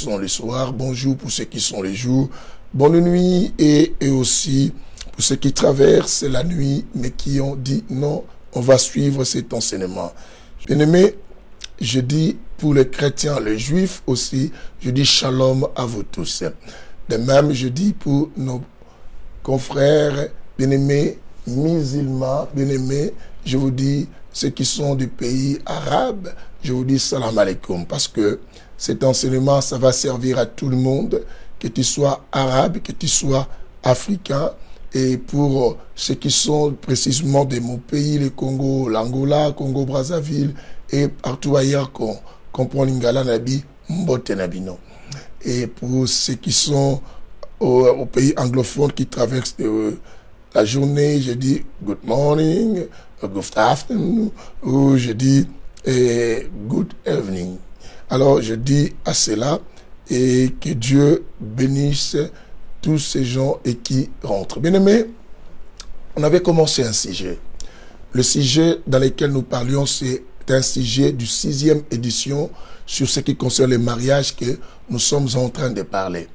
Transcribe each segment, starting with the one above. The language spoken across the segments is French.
sont les soirs, bonjour pour ceux qui sont les jours, bonne nuit et aussi pour ceux qui traversent la nuit mais qui ont dit non, on va suivre cet enseignement. Bien-aimés, je dis pour les chrétiens, les juifs aussi, je dis shalom à vous tous. De même, je dis pour nos confrères bien-aimés, musulmans, bien-aimés, je vous dis, ceux qui sont du pays arabe, je vous dis salam alaikum, parce que cet enseignement, ça va servir à tout le monde, que tu sois arabe, que tu sois africain, et pour ceux qui sont précisément de mon pays, le Congo, l'Angola, Congo-Brazzaville, et partout ailleurs qu'on comprend l'Ingala Nabi, Mbote Nabino. Et pour ceux qui sont au pays anglophone qui traversent la journée, je dis good morning, good afternoon, ou je dis good evening. Alors je dis à cela et que Dieu bénisse tous ces gens et qui rentrent. Bien aimé, on avait commencé un sujet. Le sujet dans lequel nous parlions, c'est un sujet du 6e édition sur ce qui concerne les mariages que nous sommes en train de parler.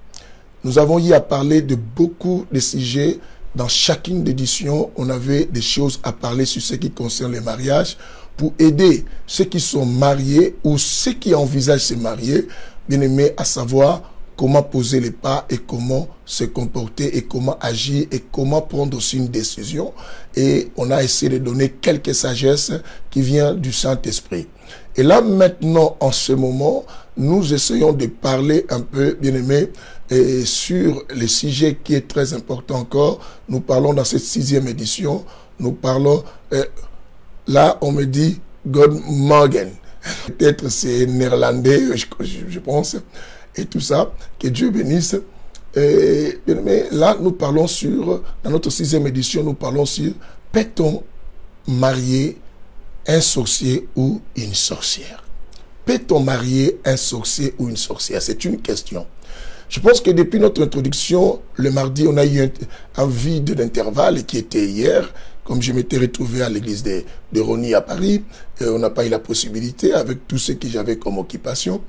Nous avons eu à parler de beaucoup de sujets. Dans chacune d'édition, on avait des choses à parler sur ce qui concerne les mariages pour aider ceux qui sont mariés ou ceux qui envisagent de se marier, bien aimés, à savoir comment poser les pas et comment se comporter et comment agir et comment prendre aussi une décision. Et on a essayé de donner quelques sagesses qui viennent du Saint-Esprit. Et là, maintenant, en ce moment, nous essayons de parler un peu, bien aimés, et sur le sujet qui est très important encore. Nous parlons dans cette 6e édition, nous parlons, là on me dit God Morgen, peut-être c'est néerlandais, je pense, et tout ça, que Dieu bénisse. Et, bien aimé, là nous parlons sur, dans notre 6e édition, nous parlons sur, peut-on marier un sorcier ou une sorcière? Peut-on marier un sorcier ou une sorcière? C'est une question. Je pense que depuis notre introduction, le mardi, on a eu un vide d'intervalle qui était hier. Comme je m'étais retrouvé à l'église de Rony à Paris, on n'a pas eu la possibilité avec tout ce que j'avais comme occupation.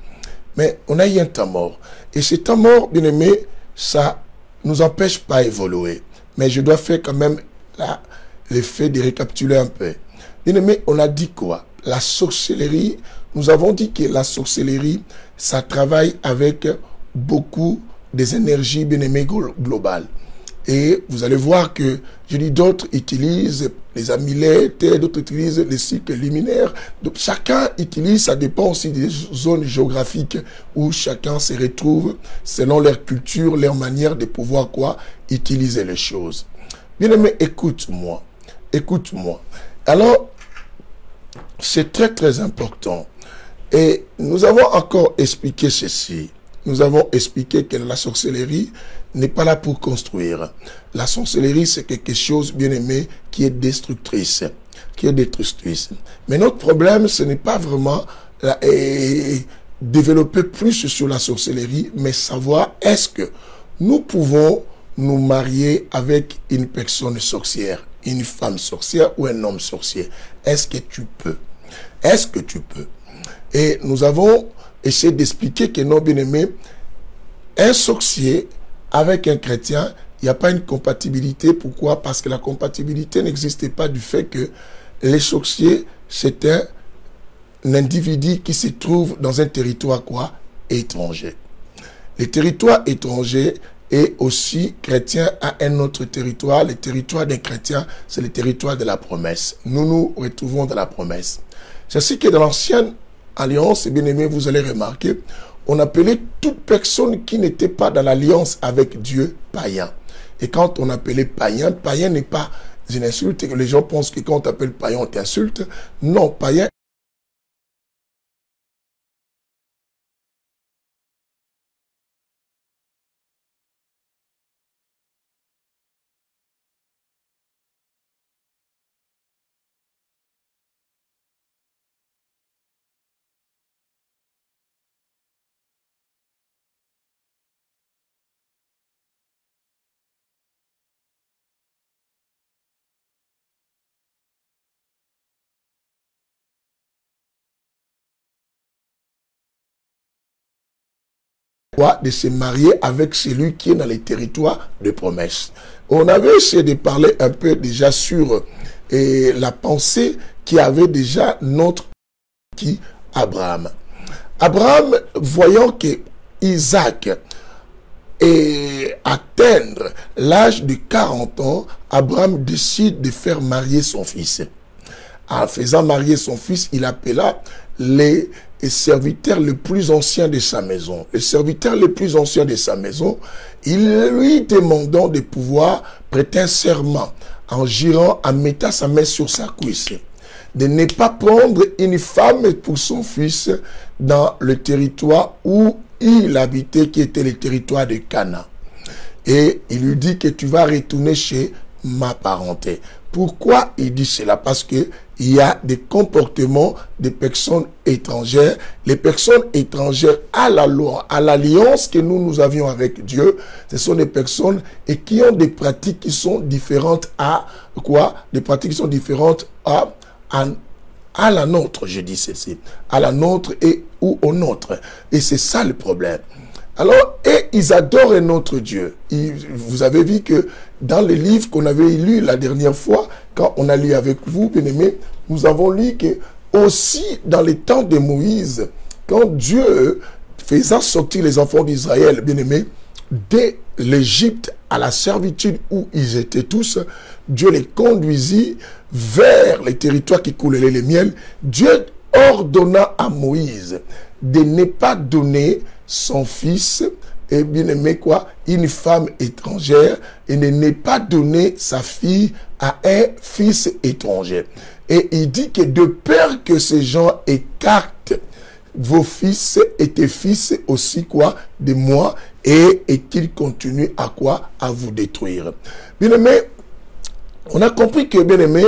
Mais on a eu un temps mort. Et ce temps mort, bien aimé, ça ne nous empêche pas d'évoluer. Mais je dois faire quand même l'effet de récapituler un peu. Bien aimé, on a dit quoi? La sorcellerie, nous avons dit que la sorcellerie, ça travaille avec beaucoup des énergies bien aimées globales. Et vous allez voir que, je dis, d'autres utilisent les amulettes, d'autres utilisent les cycles liminaires. Donc, chacun utilise, ça dépend aussi des zones géographiques où chacun se retrouve selon leur culture, leur manière de pouvoir quoi, utiliser les choses. Bien aimé, écoute-moi. Écoute-moi. Alors, c'est très très important. Et nous avons encore expliqué ceci. Nous avons expliqué que la sorcellerie n'est pas là pour construire. La sorcellerie, c'est quelque chose, bien aimé, qui est destructrice. Mais notre problème, ce n'est pas vraiment développer plus sur la sorcellerie, mais savoir est-ce que nous pouvons nous marier avec une personne sorcière, une femme sorcière ou un homme sorcier. Est-ce que tu peux? Est-ce que tu peux? Et nous avons essayé d'expliquer que non, bien aimé, un sorcier avec un chrétien, il n'y a pas une compatibilité. Pourquoi? Parce que la compatibilité n'existait pas du fait que les sorciers, c'est un individu qui se trouve dans un territoire quoi? Étranger. Les territoires étrangers et aussi chrétiens à un autre territoire. Le territoire des chrétiens, c'est le territoire de la promesse. Nous nous retrouvons dans la promesse. C'est ainsi que dans l'ancienne alliance, bien aimé, vous allez remarquer, on appelait toute personne qui n'était pas dans l'alliance avec Dieu païen. Et quand on appelait païen, païen n'est pas une insulte. Les gens pensent que quand on t'appelle païen, on t'insulte. Non, païen quoi? De se marier avec celui qui est dans les territoires de promesse. On avait essayé de parler un peu déjà sur la pensée qui avait déjà notre qui Abraham. Abraham, voyant que Isaac et atteindre l'âge de 40 ans, Abraham décide de faire marier son fils. En faisant marier son fils, il appela les serviteurs les plus anciens de sa maison. Les serviteurs les plus anciens de sa maison, il lui demandant de pouvoir prêter un serment en jurant, en mettant sa main sur sa cuisse, de ne pas prendre une femme pour son fils dans le territoire où il habitait, qui était le territoire de Canaan. Et il lui dit que tu vas retourner chez ma parenté. Pourquoi il dit cela? Parce que il y a des comportements des personnes étrangères. Les personnes étrangères à la loi, à l'alliance que nous avions avec Dieu, ce sont des personnes et qui ont des pratiques qui sont différentes à quoi? Des pratiques qui sont différentes à la nôtre, je dis ceci, à la nôtre et ou au nôtre. Et c'est ça le problème. Alors, et ils adorent notre Dieu. Vous avez vu que dans les livres qu'on avait lus la dernière fois, quand on a lu avec vous, bien-aimés, nous avons lu que aussi dans les temps de Moïse, quand Dieu faisant sortir les enfants d'Israël, bien-aimés, de l'Égypte à la servitude où ils étaient tous, Dieu les conduisit vers les territoires qui coulaient les miels. Dieu ordonna à Moïse de ne pas donner son fils, et bien aimé quoi, une femme étrangère, et de ne pas donner sa fille à un fils étranger. Et il dit que de peur que ces gens écartent vos fils et tes fils aussi quoi de moi, et qu'ils continuent à quoi? À vous détruire. Bien aimé, on a compris que bien aimé,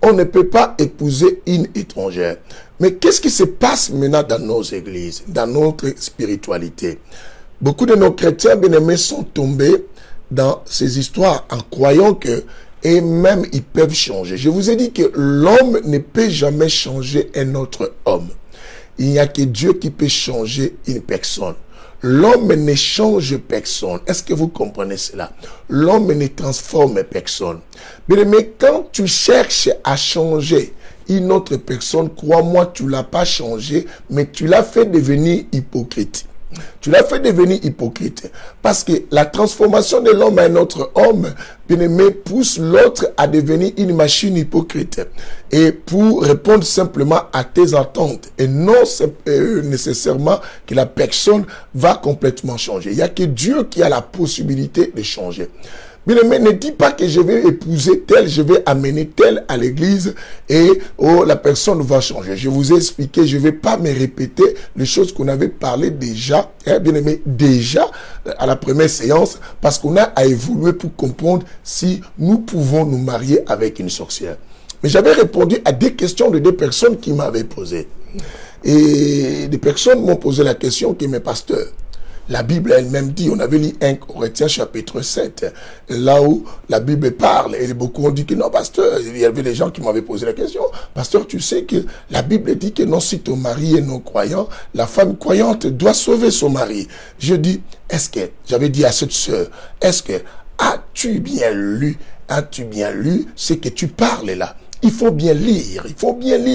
on ne peut pas épouser une étrangère. Mais qu'est-ce qui se passe maintenant dans nos églises, dans notre spiritualité? Beaucoup de nos chrétiens bien-aimés sont tombés dans ces histoires en croyant que, et même ils peuvent changer. Je vous ai dit que l'homme ne peut jamais changer un autre homme. Il n'y a que Dieu qui peut changer une personne. L'homme ne change personne. Est-ce que vous comprenez cela? L'homme ne transforme personne. Mais quand tu cherches à changer une autre personne, crois-moi, tu ne l'as pas changé, mais tu l'as fait devenir hypocrite. Tu l'as fait devenir hypocrite. Parce que la transformation de l'homme à un autre homme, bien-aimé, pousse l'autre à devenir une machine hypocrite. Et pour répondre simplement à tes attentes. Et non nécessairement que la personne va complètement changer. Il n'y a que Dieu qui a la possibilité de changer. Bien-aimé, ne dis pas que je vais épouser tel, je vais amener tel à l'église et oh, la personne va changer. Je vous ai expliqué, je ne vais pas me répéter les choses qu'on avait parlé déjà, hein, bien-aimé, déjà à la première séance, parce qu'on a à évoluer pour comprendre si nous pouvons nous marier avec une sorcière. Mais j'avais répondu à des questions de 2 personnes qui m'avaient posé. Et des personnes m'ont posé la question que mes pasteurs, la Bible elle-même dit, on avait lu 1 Corinthiens chapitre 7, là où la Bible parle, et beaucoup ont dit que non, pasteur, il y avait des gens qui m'avaient posé la question, pasteur, tu sais que la Bible dit que non, si ton mari est non croyant, la femme croyante doit sauver son mari. Je dis, est-ce que, j'avais dit à cette sœur, est-ce que, as-tu bien lu ce que tu parles là? Il faut bien lire,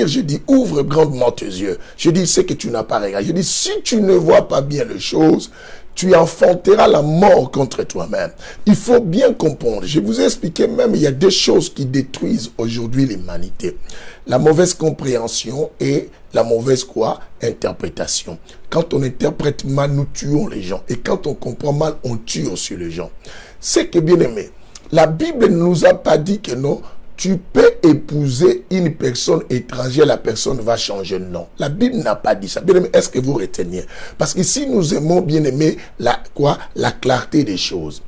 je dis, ouvre grandement tes yeux. Je dis, c'est que tu n'as pas regardé. Je dis, si tu ne vois pas bien les choses, tu enfanteras la mort contre toi-même. Il faut bien comprendre. Je vous ai expliqué même, il y a des choses qui détruisent aujourd'hui l'humanité. La mauvaise compréhension et la mauvaise quoi? Interprétation. Quand on interprète mal, nous tuons les gens. Et quand on comprend mal, on tue aussi les gens. C'est que, bien aimé, la Bible ne nous a pas dit que non, tu peux épouser une personne étrangère, la personne va changer. Non. La Bible n'a pas dit ça. Bien aimé, est-ce que vous reteniez? Parce que si nous aimons, bien aimé, la clarté des choses.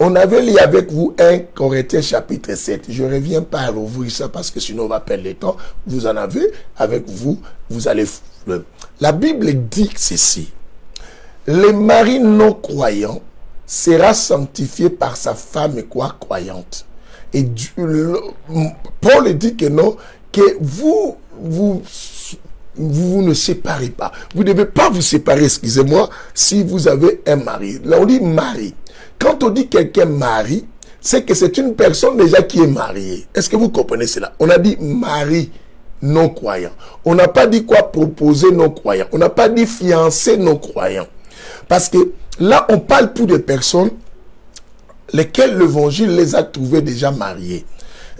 On avait lu avec vous 1 Corinthiens chapitre 7. Je ne reviens pas à ouvrir ça parce que sinon on va perdre le temps. Vous en avez avec vous, vous allez... La Bible dit ceci. Le mari non croyant sera sanctifié par sa femme croyante. Et Paul dit que non, que vous vous ne séparez pas. Vous ne devez pas vous séparer, excusez-moi, si vous avez un mari. Là, on dit mari. Quand on dit quelqu'un mari, c'est que c'est une personne déjà qui est mariée. Est-ce que vous comprenez cela? On a dit mari non-croyant. On n'a pas dit quoi proposer non-croyant. On n'a pas dit fiancé non-croyant. Parce que là, on parle pour des personnes lesquelles l'évangile les a trouvés déjà mariés.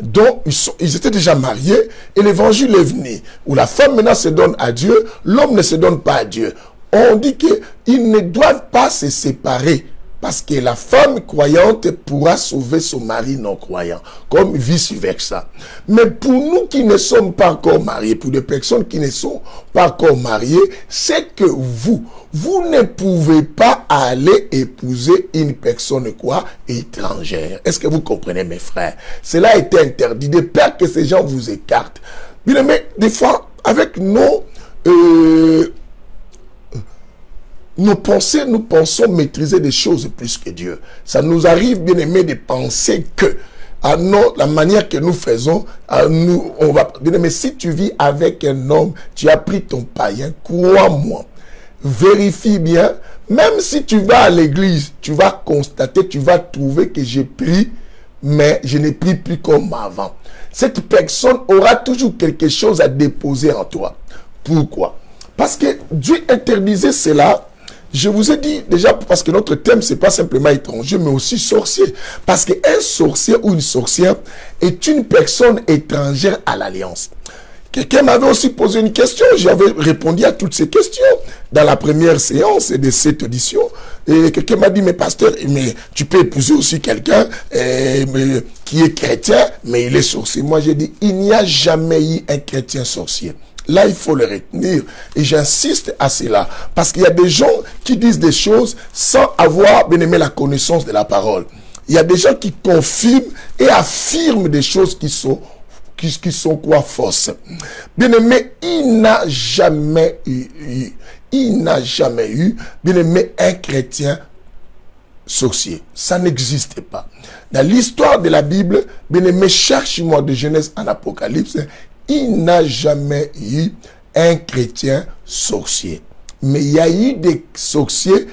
Donc, ils étaient déjà mariés et l'évangile est venu. Où la femme maintenant se donne à Dieu, l'homme ne se donne pas à Dieu. On dit qu'ils ne doivent pas se séparer. Parce que la femme croyante pourra sauver son mari non-croyant, comme vice-versa. Mais pour nous qui ne sommes pas encore mariés, pour des personnes qui ne sont pas encore mariées, c'est que vous ne pouvez pas aller épouser une personne quoi? Étrangère. Est-ce que vous comprenez, mes frères? Cela a été interdit. De peur que ces gens vous écartent. Bien aimé, des fois, avec nos pensées, nous pensons maîtriser des choses plus que Dieu. Ça nous arrive, bien aimé, de penser que, la manière que nous faisons, on va, bien aimé, si tu vis avec un homme, tu as pris ton païen, crois-moi, vérifie bien, même si tu vas à l'église, tu vas constater, tu vas trouver que j'ai pris, mais je n'ai pris plus comme avant. Cette personne aura toujours quelque chose à déposer en toi. Pourquoi? Parce que Dieu interdisait cela. Je vous ai dit déjà, parce que notre thème, c'est pas simplement étranger, mais aussi sorcier. Parce qu'un sorcier ou une sorcière est une personne étrangère à l'alliance. Quelqu'un m'avait aussi posé une question, j'avais répondu à toutes ces questions dans la première séance de cette audition. Et quelqu'un m'a dit, mais pasteur, mais tu peux épouser aussi quelqu'un qui est chrétien, mais il est sorcier. Moi, j'ai dit, il n'y a jamais eu un chrétien sorcier. Là, il faut le retenir. Et j'insiste à cela. Parce qu'il y a des gens qui disent des choses sans avoir, bien aimé, la connaissance de la parole. Il y a des gens qui confirment et affirment des choses qui sont quoi? Fausses. Bien aimé, il n'a jamais eu, bien aimé, un chrétien sorcier. Ça n'existe pas. Dans l'histoire de la Bible, bien aimé, cherche-moi de Genèse en Apocalypse, il n'a jamais eu un chrétien sorcier. Mais il y a eu des sorciers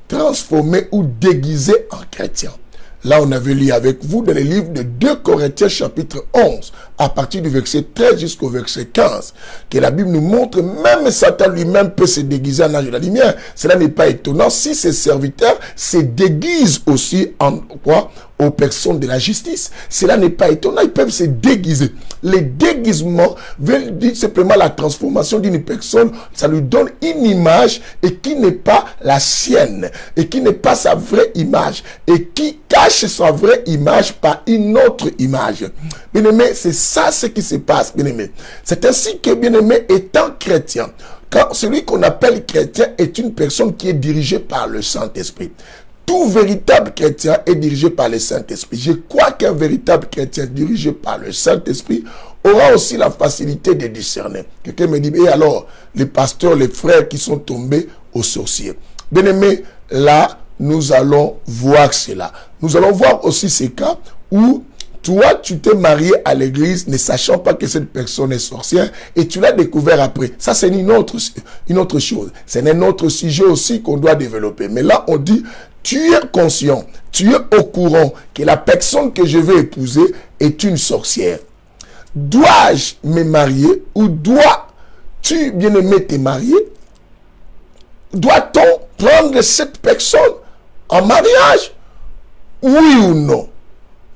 transformés ou déguisés en chrétiens. Là, on avait lu avec vous dans le livre de 2 Corinthiens chapitre 11, à partir du verset 13 jusqu'au verset 15, que la Bible nous montre, même Satan lui-même peut se déguiser en ange de la lumière. Cela n'est pas étonnant si ses serviteurs se déguisent aussi en quoi? Aux personnes de la justice. Cela n'est pas étonnant, ils peuvent se déguiser. Les déguisements veulent dire simplement la transformation d'une personne, ça lui donne une image et qui n'est pas la sienne, et qui n'est pas sa vraie image, et qui cache sa vraie image par une autre image. Bien aimé, c'est ça ce qui se passe, bien aimé. C'est ainsi que, bien aimé, étant chrétien, quand celui qu'on appelle chrétien est une personne qui est dirigée par le Saint-Esprit. Tout véritable chrétien est dirigé par le Saint-Esprit. Je crois qu'un véritable chrétien dirigé par le Saint-Esprit aura aussi la facilité de discerner. Quelqu'un me dit, et alors, les pasteurs, les frères qui sont tombés aux sorciers. Bien aimé, là, nous allons voir cela. Nous allons voir aussi ces cas où toi, tu t'es marié à l'église ne sachant pas que cette personne est sorcière et tu l'as découvert après. Ça, c'est une autre chose. C'est un autre sujet aussi qu'on doit développer. Mais là, on dit, tu es conscient, tu es au courant que la personne que je vais épouser est une sorcière. Dois-je me marier ou dois-tu, bien-aimé, te marier? Doit-on prendre cette personne en mariage? Oui ou non?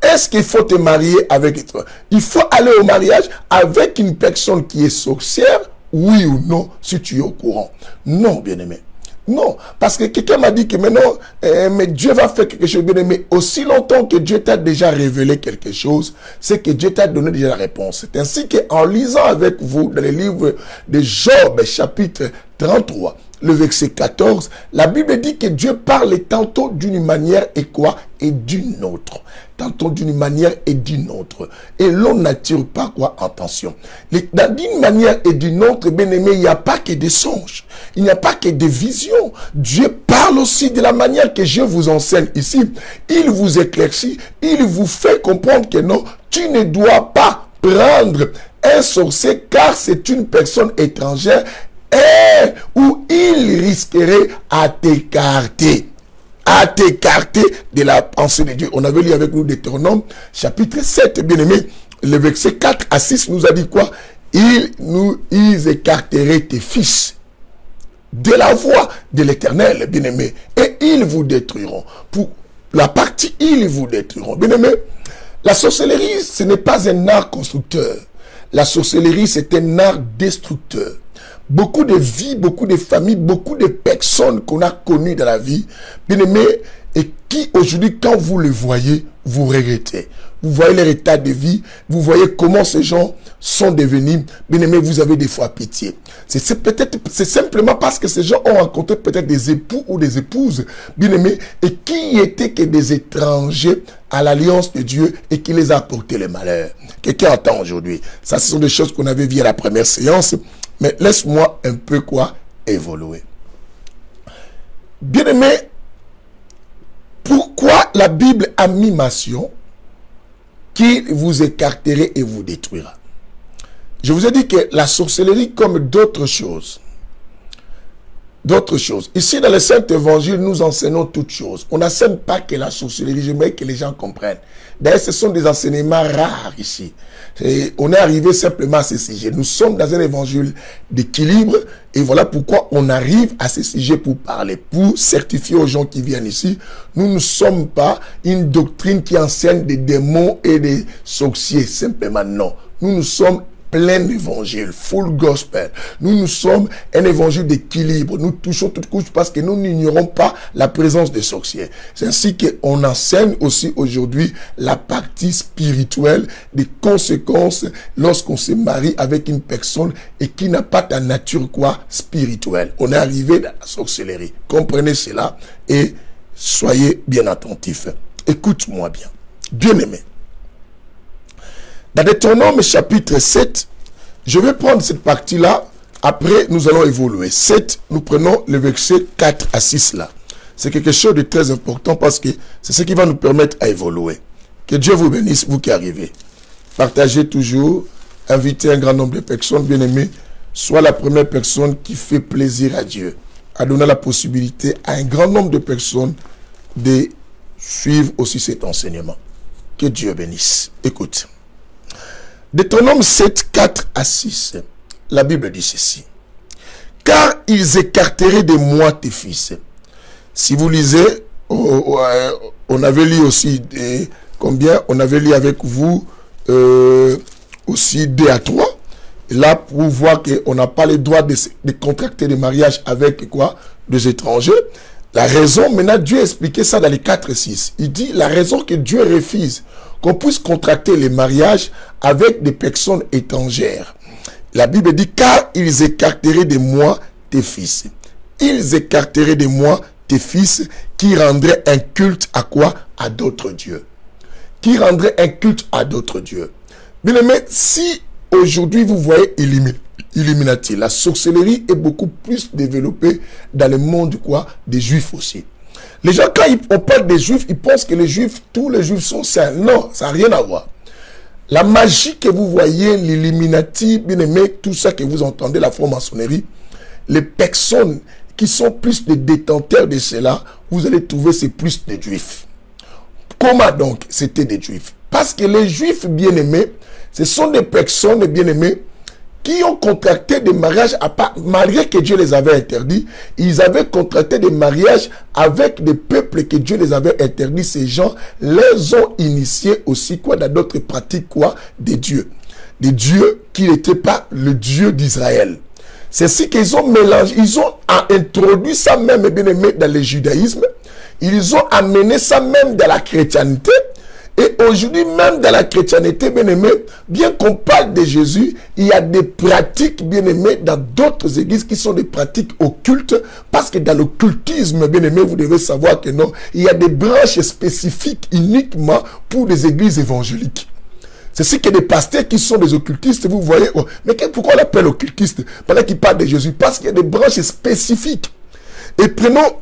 Est-ce qu'il faut te marier avec toi? Il faut aller au mariage avec une personne qui est sorcière? Oui ou non, si tu es au courant? Non, bien-aimé. Non, parce que quelqu'un m'a dit que maintenant, mais Dieu va faire quelque chose, bien aimé. Aussi longtemps que Dieu t'a déjà révélé quelque chose, c'est que Dieu t'a donné déjà la réponse. C'est ainsi qu'en lisant avec vous dans le livre de Job, chapitre 33, le verset 14, la Bible dit que Dieu parle tantôt d'une manière et quoi? Et d'une autre. Tantôt d'une manière et d'une autre. Et l'on n'attire pas quoi? Attention. D'une manière et d'une autre, bien aimé, il n'y a pas que des songes. Il n'y a pas que des visions. Dieu parle aussi de la manière que je vous enseigne ici. Il vous éclaircit. Il vous fait comprendre que non, tu ne dois pas prendre un sorcier, car c'est une personne étrangère et où il risquerait à t'écarter. À t'écarter de la pensée de Dieu. On avait lu avec nous Deutéronome, chapitre 7, bien aimé. Le verset 4 à 6 nous a dit quoi? Ils écarteraient tes fils de la voie de l'Éternel, bien aimé. Et ils vous détruiront. Pour la partie, ils vous détruiront. Bien aimé, la sorcellerie, ce n'est pas un art constructeur. La sorcellerie, c'est un art destructeur. Beaucoup de vies, beaucoup de familles, beaucoup de personnes qu'on a connues dans la vie, bien aimé, et qui aujourd'hui, quand vous les voyez, vous regrettez. Vous voyez leur état de vie, vous voyez comment ces gens sont devenus. Bien aimé, vous avez des fois pitié. C'est simplement parce que ces gens ont rencontré peut-être des époux ou des épouses, bien aimés, et qui étaient que des étrangers à l'alliance de Dieu et qui les a apporté le malheur. Quelqu'un entend aujourd'hui. Ça, ce sont des choses qu'on avait vues à la première séance. Mais laisse-moi un peu quoi évoluer. Bien aimé, pourquoi la Bible a mis mention qu'il vous écarterait et vous détruira? Je vous ai dit que la sorcellerie, comme d'autres choses, ici dans le Saint-Évangile, nous enseignons toutes choses. On n'enseigne pas que la sorcellerie, j'aimerais que les gens comprennent. D'ailleurs, ce sont des enseignements rares ici. Et on est arrivé simplement à ce sujet. Nous sommes dans un évangile d'équilibre et voilà pourquoi on arrive à ce sujet pour parler, pour certifier aux gens qui viennent ici. Nous ne sommes pas une doctrine qui enseigne des démons et des sorciers, simplement non. Nous sommes plein évangile, full gospel. Nous sommes un évangile d'équilibre. Nous touchons toutes couches parce que nous n'ignorons pas la présence des sorciers. C'est ainsi qu'on enseigne aussi aujourd'hui la partie spirituelle des conséquences lorsqu'on se marie avec une personne et qui n'a pas ta nature quoi spirituelle. On est arrivé dans la sorcellerie. Comprenez cela et soyez bien attentifs. Écoute-moi bien. Bien-aimé. Dans Deutéronome chapitre 7, je vais prendre cette partie-là. Après, nous allons évoluer. 7, nous prenons le verset 4 à 6 là. C'est quelque chose de très important parce que c'est ce qui va nous permettre à évoluer. Que Dieu vous bénisse, vous qui arrivez. Partagez toujours, invitez un grand nombre de personnes, bien aimées. Sois la première personne qui fait plaisir à Dieu. À donner la possibilité à un grand nombre de personnes de suivre aussi cet enseignement. Que Dieu bénisse. Écoute. Deutéronome 7, 4 à 6, la Bible dit ceci. Car ils écarteraient de moi tes fils. Si vous lisez, on avait lu aussi, combien? On avait lu avec vous aussi 2 à 3. Là, pour voir qu'on n'a pas le droit de contracter des mariages avec quoi? Des étrangers. La raison, maintenant Dieu a expliqué ça dans les 4 et 6. Il dit la raison que Dieu refuse qu'on puisse contracter les mariages avec des personnes étrangères. La Bible dit, car ils écarteraient de moi tes fils. Ils écarteraient de moi tes fils qui rendraient un culte à quoi? À d'autres dieux. Qui rendraient un culte à d'autres dieux. Bien aimé, si aujourd'hui vous voyez Illuminati, la sorcellerie est beaucoup plus développée dans le monde quoi? Des juifs aussi. Les gens, quand on parle des juifs, ils pensent que les juifs, tous les juifs sont saints. Non, ça n'a rien à voir. La magie que vous voyez, l'Illuminati, bien aimé, tout ça que vous entendez, la franc-maçonnerie, les personnes qui sont plus des détenteurs de cela, vous allez trouver c'est plus des juifs. Comment donc c'était des juifs? Parce que les juifs bien-aimés, ce sont des personnes bien-aimées qui ont contracté des mariages, malgré que Dieu les avait interdits, ils avaient contracté des mariages avec des peuples que Dieu les avait interdits. Ces gens les ont initiés aussi quoi dans d'autres pratiques quoi des dieux. Des dieux qui n'étaient pas le Dieu d'Israël. C'est ce qu'ils ont mélangé, ils ont introduit ça même bien aimé dans le judaïsme. Ils ont amené ça même dans la chrétienté. Et aujourd'hui, même dans la chrétienté, bien-aimé, bien qu'on parle de Jésus, il y a des pratiques, bien-aimé, dans d'autres églises qui sont des pratiques occultes, parce que dans l'occultisme, bien-aimé, vous devez savoir que non, il y a des branches spécifiques uniquement pour les églises évangéliques. C'est ce que des pasteurs qui sont des occultistes, vous voyez, oh, mais pourquoi on l'appelle occultiste pendant qu'il parle de Jésus? Parce qu'il y a des branches spécifiques. Et prenons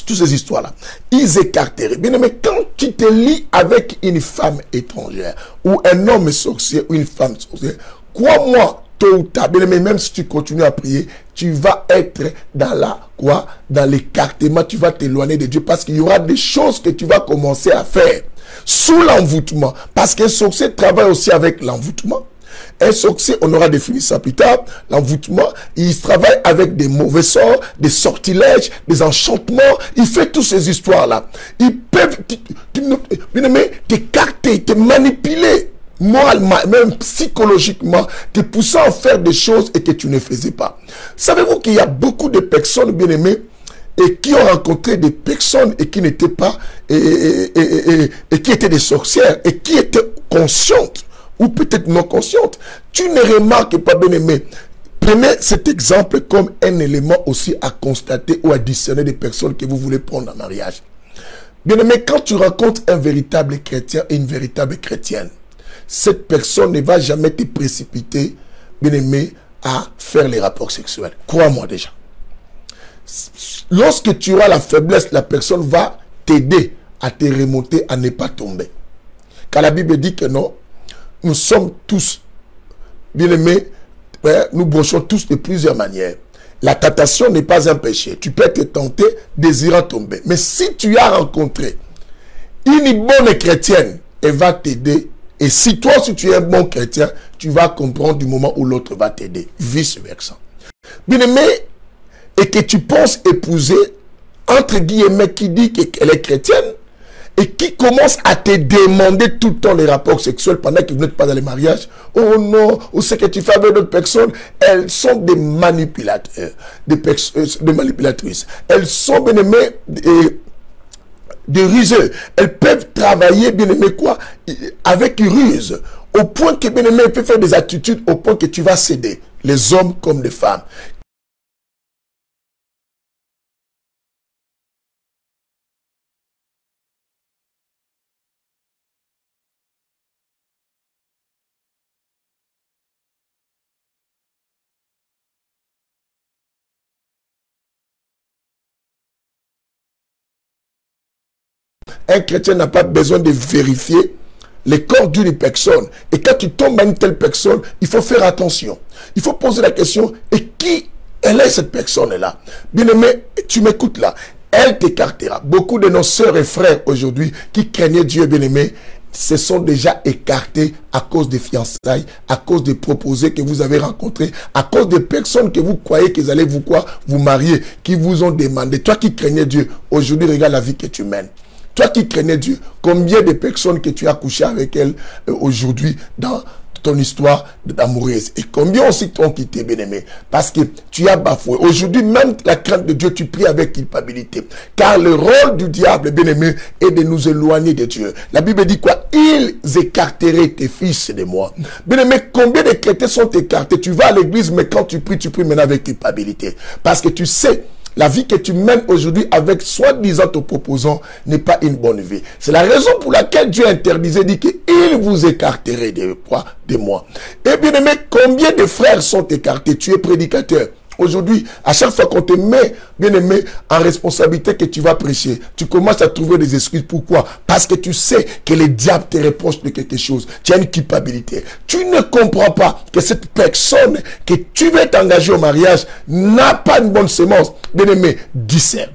toutes ces histoires-là, ils écarteraient. Bien aimé, quand tu te lis avec une femme étrangère, ou un homme sorcier, ou une femme sorcière, crois-moi, tôt ou tard, bien aimé, même si tu continues à prier, tu vas être dans l'écartement, tu vas t'éloigner de Dieu, parce qu'il y aura des choses que tu vas commencer à faire sous l'envoûtement, parce qu'un sorcier travaille aussi avec l'envoûtement. Un sorcier, on aura défini ça plus tard, l'envoûtement, il travaille avec des mauvais sorts, des sortilèges, des enchantements, il fait toutes ces histoires-là. Ils peuvent t'écarter, te manipuler, moralement, même psychologiquement, te poussant à faire des choses et que tu ne faisais pas. Savez-vous qu'il y a beaucoup de personnes, bien aimées, et qui ont rencontré des personnes et qui n'étaient pas, et qui étaient des sorcières, et qui étaient conscientes, ou peut-être non consciente. Tu ne remarques pas, bien aimé. Prenez cet exemple comme un élément aussi à constater ou à discerner des personnes que vous voulez prendre en mariage. Bien aimé, quand tu rencontres un véritable chrétien et une véritable chrétienne, cette personne ne va jamais te précipiter, bien aimé, à faire les rapports sexuels. Crois-moi déjà. Lorsque tu auras la faiblesse, la personne va t'aider à te remonter, à ne pas tomber. Car la Bible dit que non, nous sommes tous, bien aimés, nous brochons tous de plusieurs manières. La tentation n'est pas un péché. Tu peux être tenté, désirant tomber. Mais si tu as rencontré une bonne chrétienne, elle va t'aider. Et si toi, si tu es un bon chrétien, tu vas comprendre du moment où l'autre va t'aider. Vice versa. Bien aimé, et que tu penses épouser, entre guillemets, qui dit qu'elle est chrétienne, et qui commence à te demander tout le temps les rapports sexuels pendant que vous n'êtes pas dans les mariages. Oh non, ou ce que tu fais avec d'autres personnes, elles sont des manipulateurs, des manipulatrices. Elles sont, bien aimées, des ruseux. Elles peuvent travailler, bien aimé, quoi, avec ruse, au point que, bien aimé, elles peuvent faire des attitudes au point que tu vas céder, les hommes comme les femmes. Un chrétien n'a pas besoin de vérifier les corps d'une personne. Et quand tu tombes à une telle personne, il faut faire attention. Il faut poser la question, et qui elle est cette personne-là? Bien aimé, tu m'écoutes là. Elle t'écartera. Beaucoup de nos sœurs et frères aujourd'hui qui craignaient Dieu, bien aimé, se sont déjà écartés à cause des fiançailles, à cause des proposés que vous avez rencontrés, à cause des personnes que vous croyez qu'ils allaient vous marier, qui vous ont demandé. Toi qui craignais Dieu, aujourd'hui regarde la vie que tu mènes. Toi qui craignais Dieu, combien de personnes que tu as couché avec elles aujourd'hui dans ton histoire d'amoureuse, et combien aussi t'ont quitté, bien-aimé, parce que tu as bafoué. Aujourd'hui, même la crainte de Dieu, tu pries avec culpabilité, car le rôle du diable, bien-aimé, est de nous éloigner de Dieu. La Bible dit quoi? Ils écarteraient tes fils de moi. Bien-aimé, combien de chrétiens sont écartés? Tu vas à l'église, mais quand tu pries maintenant avec culpabilité, parce que tu sais, la vie que tu mènes aujourd'hui avec soi-disant te proposant n'est pas une bonne vie. C'est la raison pour laquelle Dieu interdisait, dit qu'il vous écarterait de moi. Et bien aimé, combien de frères sont écartés? Tu es prédicateur. Aujourd'hui, à chaque fois qu'on te met, bien aimé, en responsabilité que tu vas prêcher, tu commences à trouver des excuses. Pourquoi? Parce que tu sais que le diable te reproche de quelque chose. Tu as une culpabilité. Tu ne comprends pas que cette personne que tu veux t'engager au mariage n'a pas une bonne sémence. Bien aimé, discerne.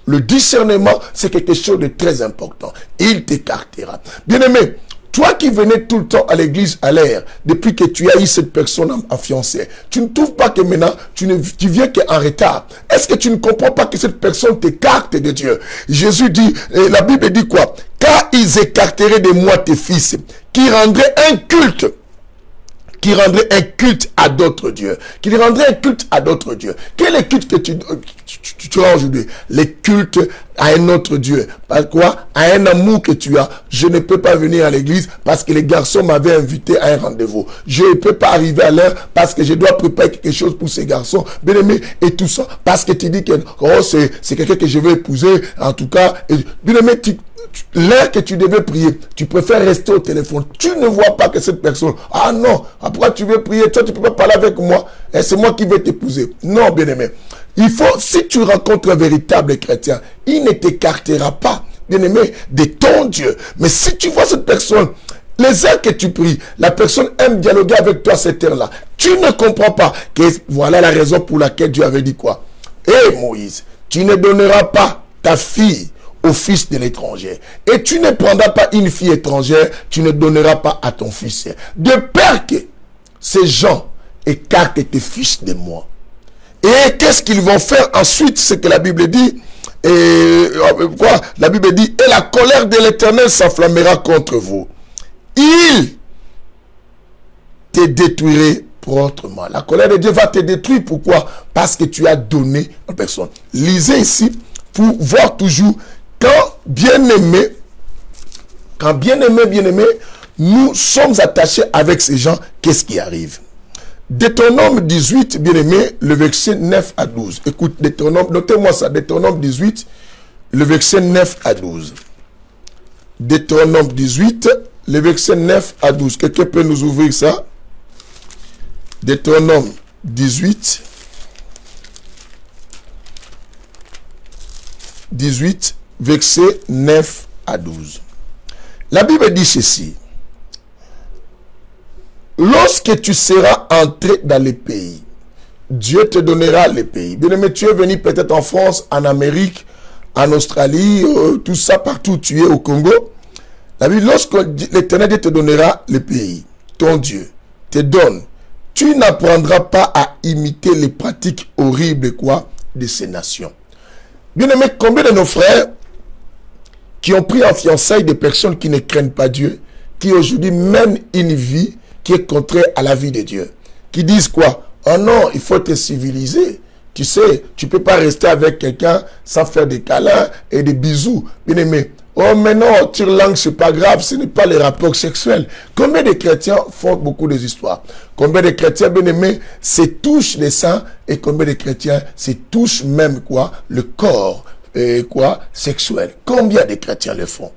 Le discernement, c'est quelque chose de très important. Il t'écartera. Bien aimé, toi qui venais tout le temps à l'église à l'air, depuis que tu as eu cette personne en fiancée, tu ne trouves pas que maintenant, tu viens qu'en retard. Est-ce que tu ne comprends pas que cette personne t'écarte de Dieu? Jésus dit, la Bible dit quoi? Car ils écarteraient de moi tes fils, qui rendraient un culte. Qui rendrait un culte à d'autres dieux. Qui rendrait un culte à d'autres dieux. Quel est le culte que tu as aujourd'hui? Le culte à un autre Dieu. Par quoi? À un amour que tu as. Je ne peux pas venir à l'église parce que les garçons m'avaient invité à un rendez-vous. Je ne peux pas arriver à l'heure parce que je dois préparer quelque chose pour ces garçons. Bien aimé, et tout ça parce que tu dis que oh, c'est quelqu'un que je vais épouser. En tout cas, bien aimé, l'heure que tu devais prier, tu préfères rester au téléphone. Tu ne vois pas que cette personne, ah non, après tu veux prier, toi tu ne peux pas parler avec moi, et c'est moi qui vais t'épouser. Non, bien aimé. Il faut, si tu rencontres un véritable chrétien, il ne t'écartera pas, bien-aimé, de ton Dieu. Mais si tu vois cette personne, les heures que tu pries, la personne aime dialoguer avec toi cette heure-là, tu ne comprends pas que voilà la raison pour laquelle Dieu avait dit quoi. Eh Moïse, tu ne donneras pas ta fille au fils de l'étranger. Et tu ne prendras pas une fille étrangère, tu ne donneras pas à ton fils. De peur que ces gens écartent tes fils de moi. Et qu'est-ce qu'ils vont faire ensuite? C'est que la Bible dit, quoi? La Bible dit, et la colère de l'Éternel s'enflammera contre vous. Il te détruirait promptement. La colère de Dieu va te détruire. Pourquoi? Parce que tu as donné à personne. Lisez ici pour voir toujours quand bien-aimé, nous sommes attachés avec ces gens, qu'est-ce qui arrive? Deutéronome 18, bien-aimé, le verset 9 à 12. Écoute, Deutéronome, notez-moi ça, Deutéronome 18, le verset 9 à 12. Deutéronome 18, le verset 9 à 12. Quelqu'un peut nous ouvrir ça? Deutéronome 18, verset 9 à 12. La Bible dit ceci. Lorsque tu seras entré dans les pays, Dieu te donnera les pays. Bien-aimé, tu es venu peut-être en France, en Amérique, en Australie, tout ça, partout où tu es, au Congo. La Bible, lorsque l'Éternel te donnera les pays, ton Dieu te donne, tu n'apprendras pas à imiter les pratiques horribles de ces nations. Bien-aimé, combien de nos frères qui ont pris en fiançailles des personnes qui ne craignent pas Dieu, qui aujourd'hui mènent une vie qui est contraire à la vie de Dieu, qui disent quoi? Oh non, il faut être civilisé. Tu sais, tu ne peux pas rester avec quelqu'un sans faire des câlins et des bisous. Bien aimé, oh mais non, tire langue, c'est pas grave, ce n'est pas les rapports sexuels. Combien de chrétiens font beaucoup des histoires? Combien de chrétiens, bien aimés, se touchent les seins, et combien de chrétiens se touchent même le corps sexuel? Combien de chrétiens le font?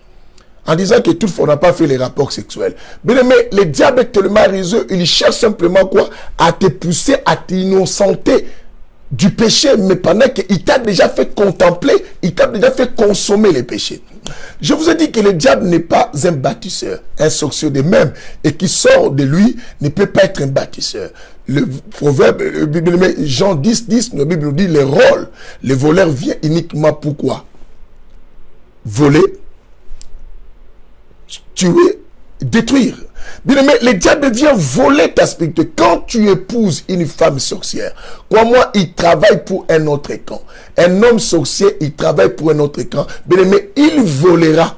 En disant que toutefois on n'a pas fait les rapports sexuels. Bien aimé, le diable est tellement rusé, il cherche simplement à te pousser, à t'innocenter du péché, mais pendant qu'il t'a déjà fait contempler, il t'a déjà fait consommer les péchés. Je vous ai dit que le diable n'est pas un bâtisseur, un sorcier de même, et qui sort de lui ne peut pas être un bâtisseur. Le proverbe, Jean 10, 10, la Bible nous dit le rôle. Le voleur vient uniquement pourquoi? Voler, tuer, détruire. Bien aimé, le diable vient voler ta spiritualité. Quand tu épouses une femme sorcière, crois-moi, il travaille pour un autre camp. Un homme sorcier, il travaille pour un autre camp. Bien aimé, il volera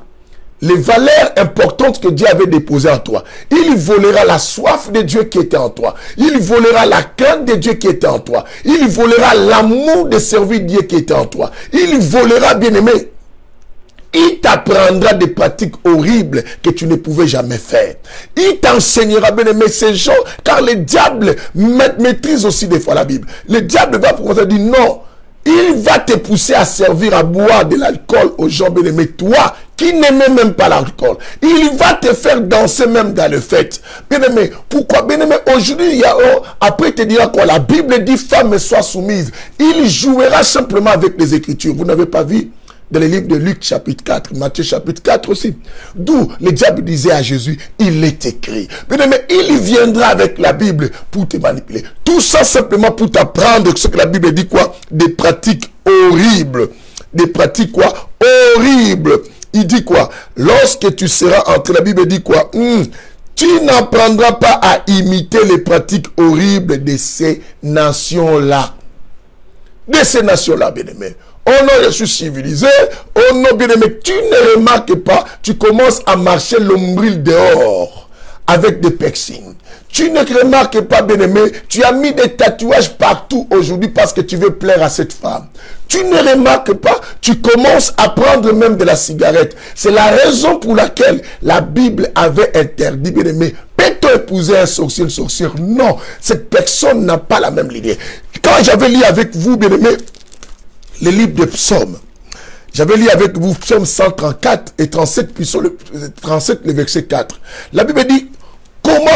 les valeurs importantes que Dieu avait déposées en toi. Il volera la soif de Dieu qui était en toi. Il volera la crainte de Dieu qui était en toi. Il volera l'amour de servir Dieu qui était en toi. Il volera, bien aimé, il t'apprendra des pratiques horribles que tu ne pouvais jamais faire. Il t'enseignera, bien aimé, ces gens, car le diable maîtrise aussi des fois la Bible. Le diable va pour dire non, il va te pousser à servir, à boire de l'alcool aux gens, bien aimé, toi qui n'aimais même pas l'alcool. Il va te faire danser même dans le fête. Bien aimé, pourquoi? Bien aimé, aujourd'hui, il y a, après il te dira quoi? La Bible dit femme soit soumise. Il jouera simplement avec les Écritures. Vous n'avez pas vu? Dans le livre de Luc chapitre 4, Matthieu chapitre 4 aussi. D'où le diable disait à Jésus, il est écrit. Mais il viendra avec la Bible pour te manipuler. Tout ça simplement pour t'apprendre ce que la Bible dit quoi? Des pratiques horribles. Des pratiques quoi? Horribles. Il dit quoi? Lorsque tu seras entré, la Bible dit quoi? Tu n'apprendras pas à imiter les pratiques horribles de ces nations-là. De ces nations-là, bien-aimés. Oh non, je suis civilisé. Oh non, bien-aimé, tu ne remarques pas. Tu commences à marcher l'ombril dehors avec des piercings. Tu ne remarques pas, bien-aimé. Tu as mis des tatouages partout aujourd'hui parce que tu veux plaire à cette femme. Tu ne remarques pas. Tu commences à prendre même de la cigarette. C'est la raison pour laquelle la Bible avait interdit, bien-aimé. Peut-on épouser un sorcier, une sorcière? Non. Cette personne n'a pas la même lignée. Quand j'avais lu avec vous, bien-aimé, les livres de psaumes. J'avais lu avec vous psaume 134 et 37, puis sur le 37, le verset 4. La Bible dit, comment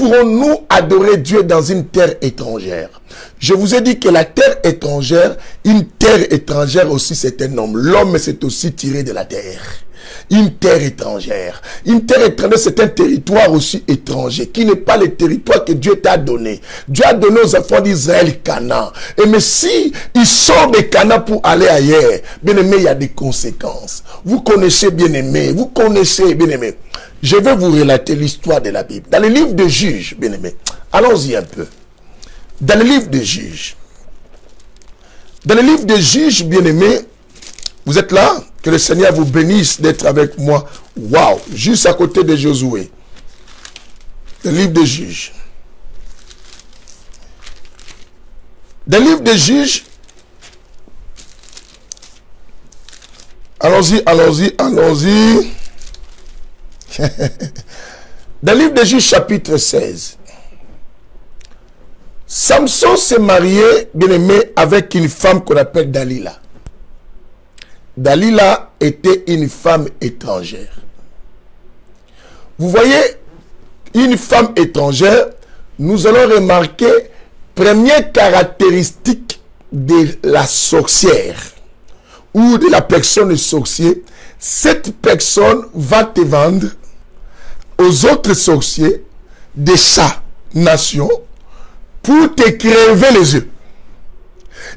pourrons-nous adorer Dieu dans une terre étrangère? Je vous ai dit que la terre étrangère, une terre étrangère aussi, c'est un homme. L'homme, c'est aussi tiré de la terre. Une terre étrangère. Une terre étrangère, c'est un territoire aussi étranger, qui n'est pas le territoire que Dieu t'a donné. Dieu a donné aux enfants d'Israël Canaan. Et mais si ils sortent de Canaan pour aller ailleurs, bien aimé, il y a des conséquences. Vous connaissez, bien aimé, vous connaissez, bien aimé. Je vais vous relater l'histoire de la Bible. Dans le livre de Juges, bien aimé, allons-y un peu. Dans le livre de Juges. Dans le livre de Juges, bien aimé, vous êtes là? Que le Seigneur vous bénisse d'être avec moi. Waouh! Juste à côté de Josué. Le livre de Juges. Dans le livre de Juges. Allons-y, allons-y, allons-y. Dans le livre de Juges, chapitre 16. Samson s'est marié, bien aimé, avec une femme qu'on appelle Dalila. Dalila était une femme étrangère. Vous voyez, une femme étrangère, nous allons remarquer, première caractéristique de la sorcière ou de la personne sorcier, cette personne va te vendre aux autres sorciers de sa nation pour te crever les yeux.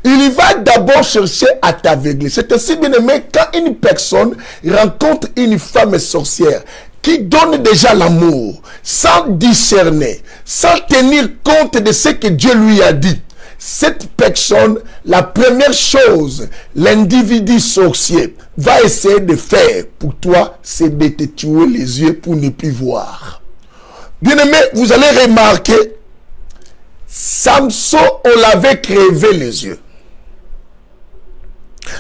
Il va d'abord chercher à t'aveugler. C'est ainsi, bien aimé, quand une personne rencontre une femme sorcière qui donne déjà l'amour, sans discerner, sans tenir compte de ce que Dieu lui a dit, cette personne, la première chose, l'individu sorcier va essayer de faire pour toi, c'est de te tuer les yeux pour ne plus voir. Bien aimé, vous allez remarquer, Samson, on l'avait crevé les yeux.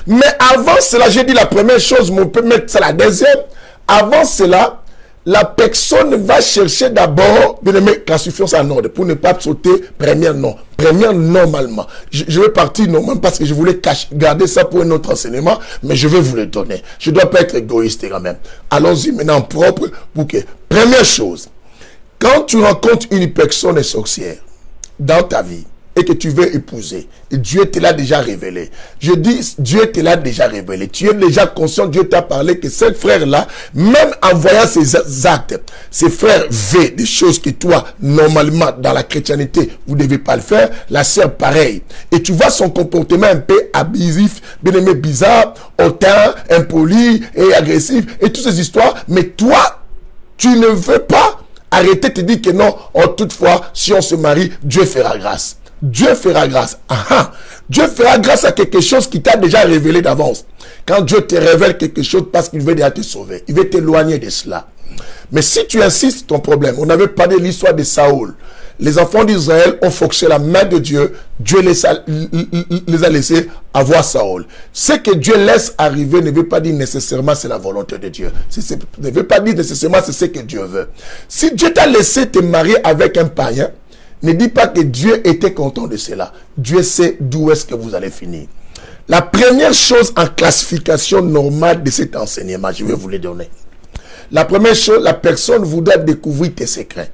Mais avant cela, j'ai dit la première chose, mais on peut mettre ça la deuxième. Avant cela, la personne va chercher d'abord, bien aimé, classification en ordre, pour ne pas sauter première non. Première normalement. Je vais partir normalement parce que je voulais garder ça pour un autre enseignement, mais je vais vous le donner. Je ne dois pas être égoïste quand même. Allons-y maintenant propre pour que. Première chose, quand tu rencontres une personne sorcière dans ta vie, et que tu veux épouser, et Dieu te l'a déjà révélé. Je dis, Dieu te l'a déjà révélé. Tu es déjà conscient, Dieu t'a parlé que ce frère-là, même en voyant ses actes, ses frères V, des choses que toi, normalement, dans la chrétienté, vous ne devez pas le faire, la sœur pareil. Et tu vois son comportement un peu abusif, bien aimé, bizarre, hautain, impoli et agressif, et toutes ces histoires, mais toi, tu ne veux pas arrêter de te dire que non, toutefois, si on se marie, Dieu fera grâce. Dieu fera grâce. Aha. Dieu fera grâce à quelque chose qui t'a déjà révélé d'avance. Quand Dieu te révèle quelque chose parce qu'il veut déjà te sauver, il veut t'éloigner de cela. Mais si tu insistes, ton problème, on avait parlé de l'histoire de Saoul. Les enfants d'Israël ont forcé la main de Dieu. Dieu les a laissés avoir Saoul. Ce que Dieu laisse arriver ne veut pas dire nécessairement c'est la volonté de Dieu. Ne veut pas dire nécessairement c'est ce que Dieu veut. Si Dieu t'a laissé te marier avec un païen, ne dis pas que Dieu était content de cela. Dieu sait d'où est-ce que vous allez finir. La première chose en classification normale de cet enseignement, je vais vous le donner. La première chose, la personne voudra découvrir tes secrets.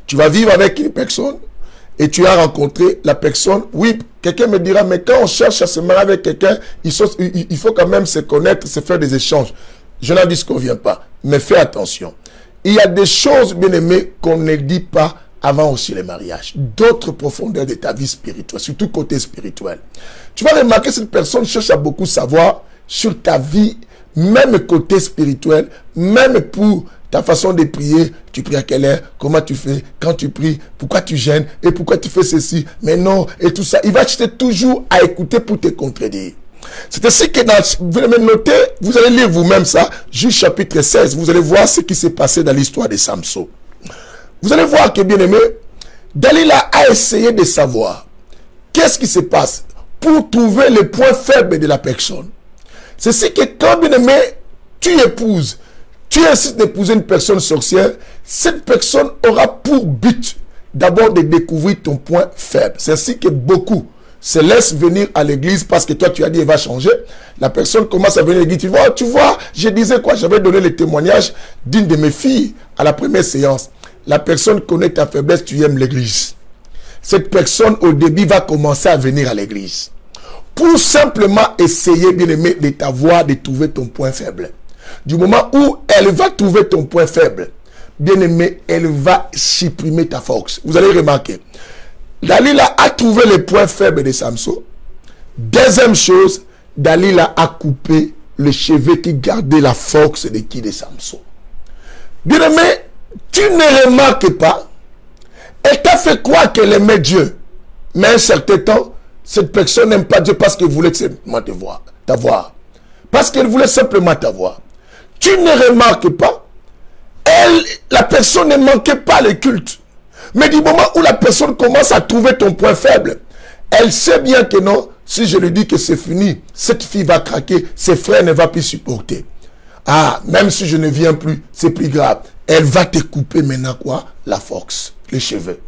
Tu vas vivre avec une personne et tu as rencontré la personne. Oui, quelqu'un me dira, mais quand on cherche à se marier avec quelqu'un, il faut quand même se connaître, se faire des échanges. Je n'en disconviens pas, mais fais attention. Il y a des choses, bien aimées, qu'on ne dit pas avant aussi le mariage. D'autres profondeurs de ta vie spirituelle, surtout côté spirituel. Tu vas remarquer que cette personne cherche à beaucoup savoir sur ta vie, même côté spirituel, même pour ta façon de prier. Tu pries à quelle heure? Comment tu fais? Quand tu pries? Pourquoi tu gênes? Et pourquoi tu fais ceci? Mais non, et tout ça. Il va chercher toujours à écouter pour te contredire. C'est ainsi que vous allez noter, vous allez lire vous-même ça, Juges chapitre 16, vous allez voir ce qui s'est passé dans l'histoire de Samson. Vous allez voir que, bien aimé, Dalila a essayé de savoir qu'est-ce qui se passe pour trouver les points faibles de la personne. C'est ce que quand, bien aimé, tu épouses, tu insistes d'épouser une personne sorcière, cette personne aura pour but d'abord de découvrir ton point faible. C'est ainsi que beaucoup se laissent venir à l'église parce que toi tu as dit elle va changer. La personne commence à venir à l'église. Tu vois, je disais quoi? J'avais donné le témoignage d'une de mes filles à la première séance. la personne connaît ta faiblesse, tu aimes l'église. Cette personne, au début, va commencer à venir à l'église. Pour simplement essayer, bien aimé, de t'avoir, de trouver ton point faible. Du moment où elle va trouver ton point faible, bien aimé, elle va supprimer ta force. Vous allez remarquer. Dalila a trouvé le point faible de Samson. Deuxième chose, Dalila a coupé le cheveu qui gardait la force de qui? De Samson. Bien aimé, tu ne remarques pas. Elle t'a fait croire qu'elle aimait Dieu. Mais à un certain temps, cette personne n'aime pas Dieu parce qu'elle voulait simplement t'avoir. Parce qu'elle voulait simplement t'avoir. Tu ne remarques pas. La personne ne manquait pas le culte. Mais du moment où la personne commence à trouver ton point faible, elle sait bien que non, si je lui dis que c'est fini, cette fille va craquer, ses frères ne vont plus supporter. Ah, même si je ne viens plus, c'est plus grave. Elle va te couper maintenant quoi? La force, les cheveux.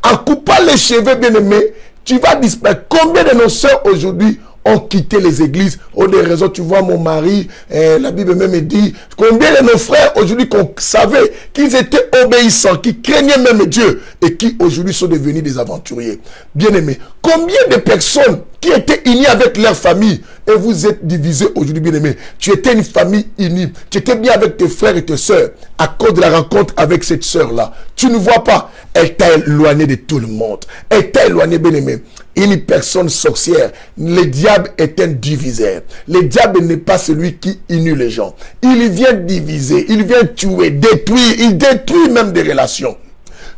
En coupant les cheveux, bien aimé, tu vas disparaître. Combien de nos soeurs aujourd'hui ont quitté les églises pour des raisons? Tu vois, mon mari, la Bible même dit, combien de nos frères aujourd'hui qu'on savait qu'ils étaient obéissants, qui craignaient même Dieu et qui aujourd'hui sont devenus des aventuriers. Bien aimés, combien de personnes qui étaient unies avec leur famille et vous êtes divisés aujourd'hui, bien aimés. Tu étais une famille unie, tu étais bien avec tes frères et tes sœurs à cause de la rencontre avec cette sœur-là. Tu ne vois pas, elle t'a éloigné de tout le monde. Elle t'a éloigné, bien aimé. Une personne sorcière, le diable est un diviseur. Le diable n'est pas celui qui unit les gens. Il vient diviser, il vient tuer, détruire, il détruit même des relations.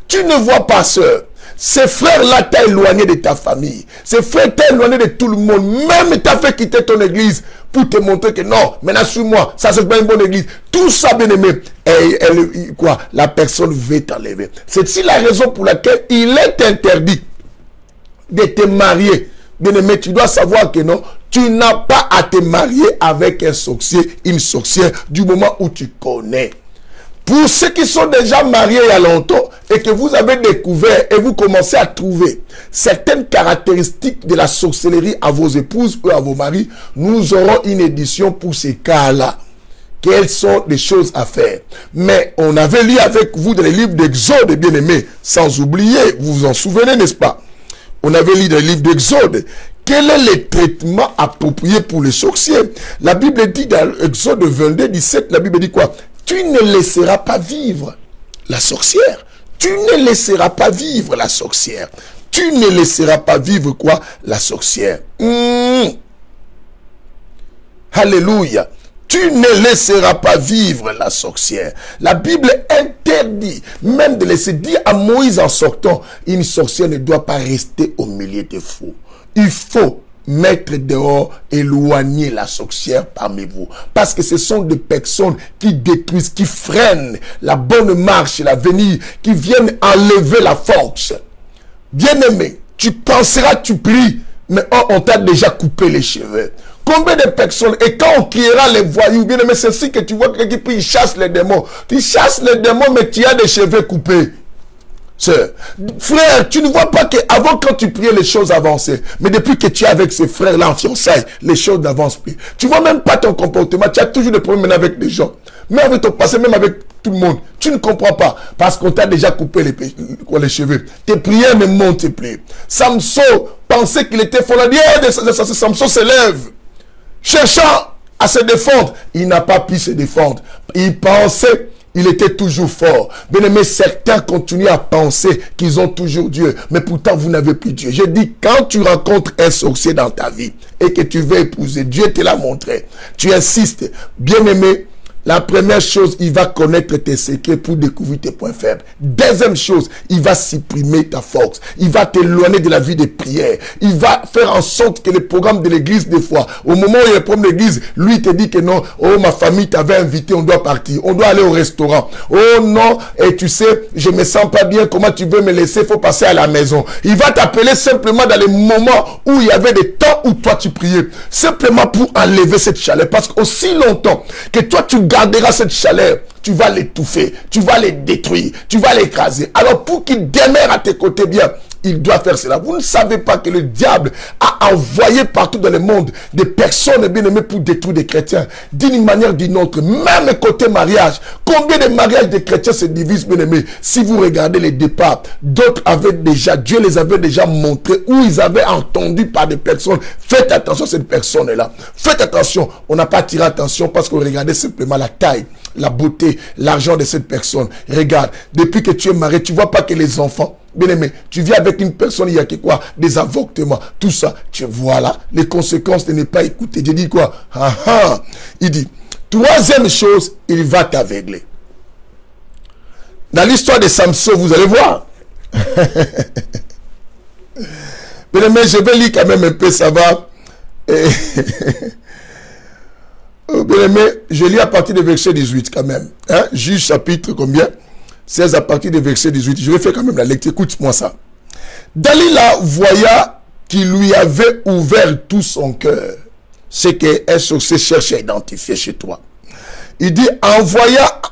Tu ne vois pas, sœur. Ces frères-là t'ont éloigné de ta famille. Ces frères t'ont éloigné de tout le monde. Même t'as fait quitter ton église pour te montrer que non, maintenant suis-moi, ça c'est pas une bonne église. Tout ça, bien aimé, quoi, la personne veut t'enlever. C'est ici la raison pour laquelle il est interdit de te marier. Bien aimé, tu dois savoir que non, tu n'as pas à te marier avec un sorcier, une sorcière, du moment où tu connais. Pour ceux qui sont déjà mariés il y a longtemps et que vous avez découvert et vous commencez à trouver certaines caractéristiques de la sorcellerie à vos épouses ou à vos maris, nous aurons une édition pour ces cas-là. Quelles sont les choses à faire? Mais on avait lu avec vous dans les livres d'Exode, bien aimés, sans oublier, vous vous en souvenez, n'est-ce pas? On avait lu dans les livres d'Exode. Quel est le traitement approprié pour les sorciers? La Bible dit dans Exode 22, 17, la Bible dit quoi? Tu ne laisseras pas vivre la sorcière. Tu ne laisseras pas vivre la sorcière. Tu ne laisseras pas vivre quoi? La sorcière. Alléluia. Tu ne laisseras pas vivre la sorcière. La Bible interdit même de laisser dire à Moïse en sortant, une sorcière ne doit pas rester au milieu des fous. Il faut mettre dehors, éloigner la sorcière parmi vous. Parce que ce sont des personnes qui détruisent, qui freinent la bonne marche, l'avenir, qui viennent enlever la force. Bien-aimé, tu penseras, tu pries, mais on t'a déjà coupé les cheveux. Combien de personnes, et quand on criera les voyous, bien aimé, c'est ainsi que tu vois quelqu'un qui prie, il chasse les démons. Tu chasses les démons, mais tu as des cheveux coupés. Sœur, frère, tu ne vois pas qu'avant, quand tu priais, les choses avançaient. Mais depuis que tu es avec ces frères-là en fiançailles, les choses n'avancent plus. Tu vois même pas ton comportement. Tu as toujours des problèmes avec les gens. Même avec ton passé, même avec tout le monde. Tu ne comprends pas. Parce qu'on t'a déjà coupé les cheveux. Tes prières ne montent plus. Samson pensait qu'il était fort. Il a dit, Samson se lève. Cherchant à se défendre. Il n'a pas pu se défendre. Il pensait... Il était toujours fort. Bien aimé, certains continuent à penser qu'ils ont toujours Dieu. Mais pourtant, vous n'avez plus Dieu. Je dis, quand tu rencontres un sorcier dans ta vie et que tu veux épouser, Dieu te l'a montré. Tu insistes. Bien aimé, la première chose, il va connaître tes secrets pour découvrir tes points faibles. Deuxième chose, il va supprimer ta force. Il va t'éloigner de la vie de prière. Il va faire en sorte que le programme de l'église, des fois, au moment où il y a le problème de l'église, lui te dit que non, oh ma famille t'avait invité, on doit partir, on doit aller au restaurant. Oh non, et tu sais, je me sens pas bien, comment tu veux me laisser, faut passer à la maison. Il va t'appeler simplement dans les moments où il y avait des temps où toi tu priais. Simplement pour enlever cette chaleur. Parce qu'aussi longtemps que toi tu garderas cette chaleur, tu vas l'étouffer, tu vas les détruire, tu vas l'écraser. Alors pour qu'il demeure à tes côtés bien, il doit faire cela. Vous ne savez pas que le diable a envoyé partout dans le monde des personnes bien-aimées pour détruire des chrétiens. D'une manière ou d'une autre, même côté mariage. Combien de mariages de chrétiens se divisent, bien-aimés? Si vous regardez les départs, d'autres avaient déjà, Dieu les avait déjà montrés, ou ils avaient entendu par des personnes. Faites attention à cette personne-là. Faites attention. On n'a pas tiré attention parce qu'on regardait simplement la taille, la beauté, l'argent de cette personne. Regarde, depuis que tu es marié, tu vois pas que les enfants, bien aimé, tu vis avec une personne, il y a quoi? Des avortements, tout ça. Tu vois là, les conséquences de ne pas écouter. Dieu dit quoi? Il dit, troisième chose, il va t'aveugler. Dans l'histoire de Samson, vous allez voir. Bien aimé, je vais lire quand même un peu, ça va. Bien aimé, je lis à partir du verset 18 quand même. Hein? Juge chapitre combien? 16 à partir du verset 18. Je vais faire quand même la lecture. Écoute-moi ça. Dalila voya qu'il lui avait ouvert tout son cœur. Ce qu'un sorcier cherche à identifier chez toi. Il dit, envoya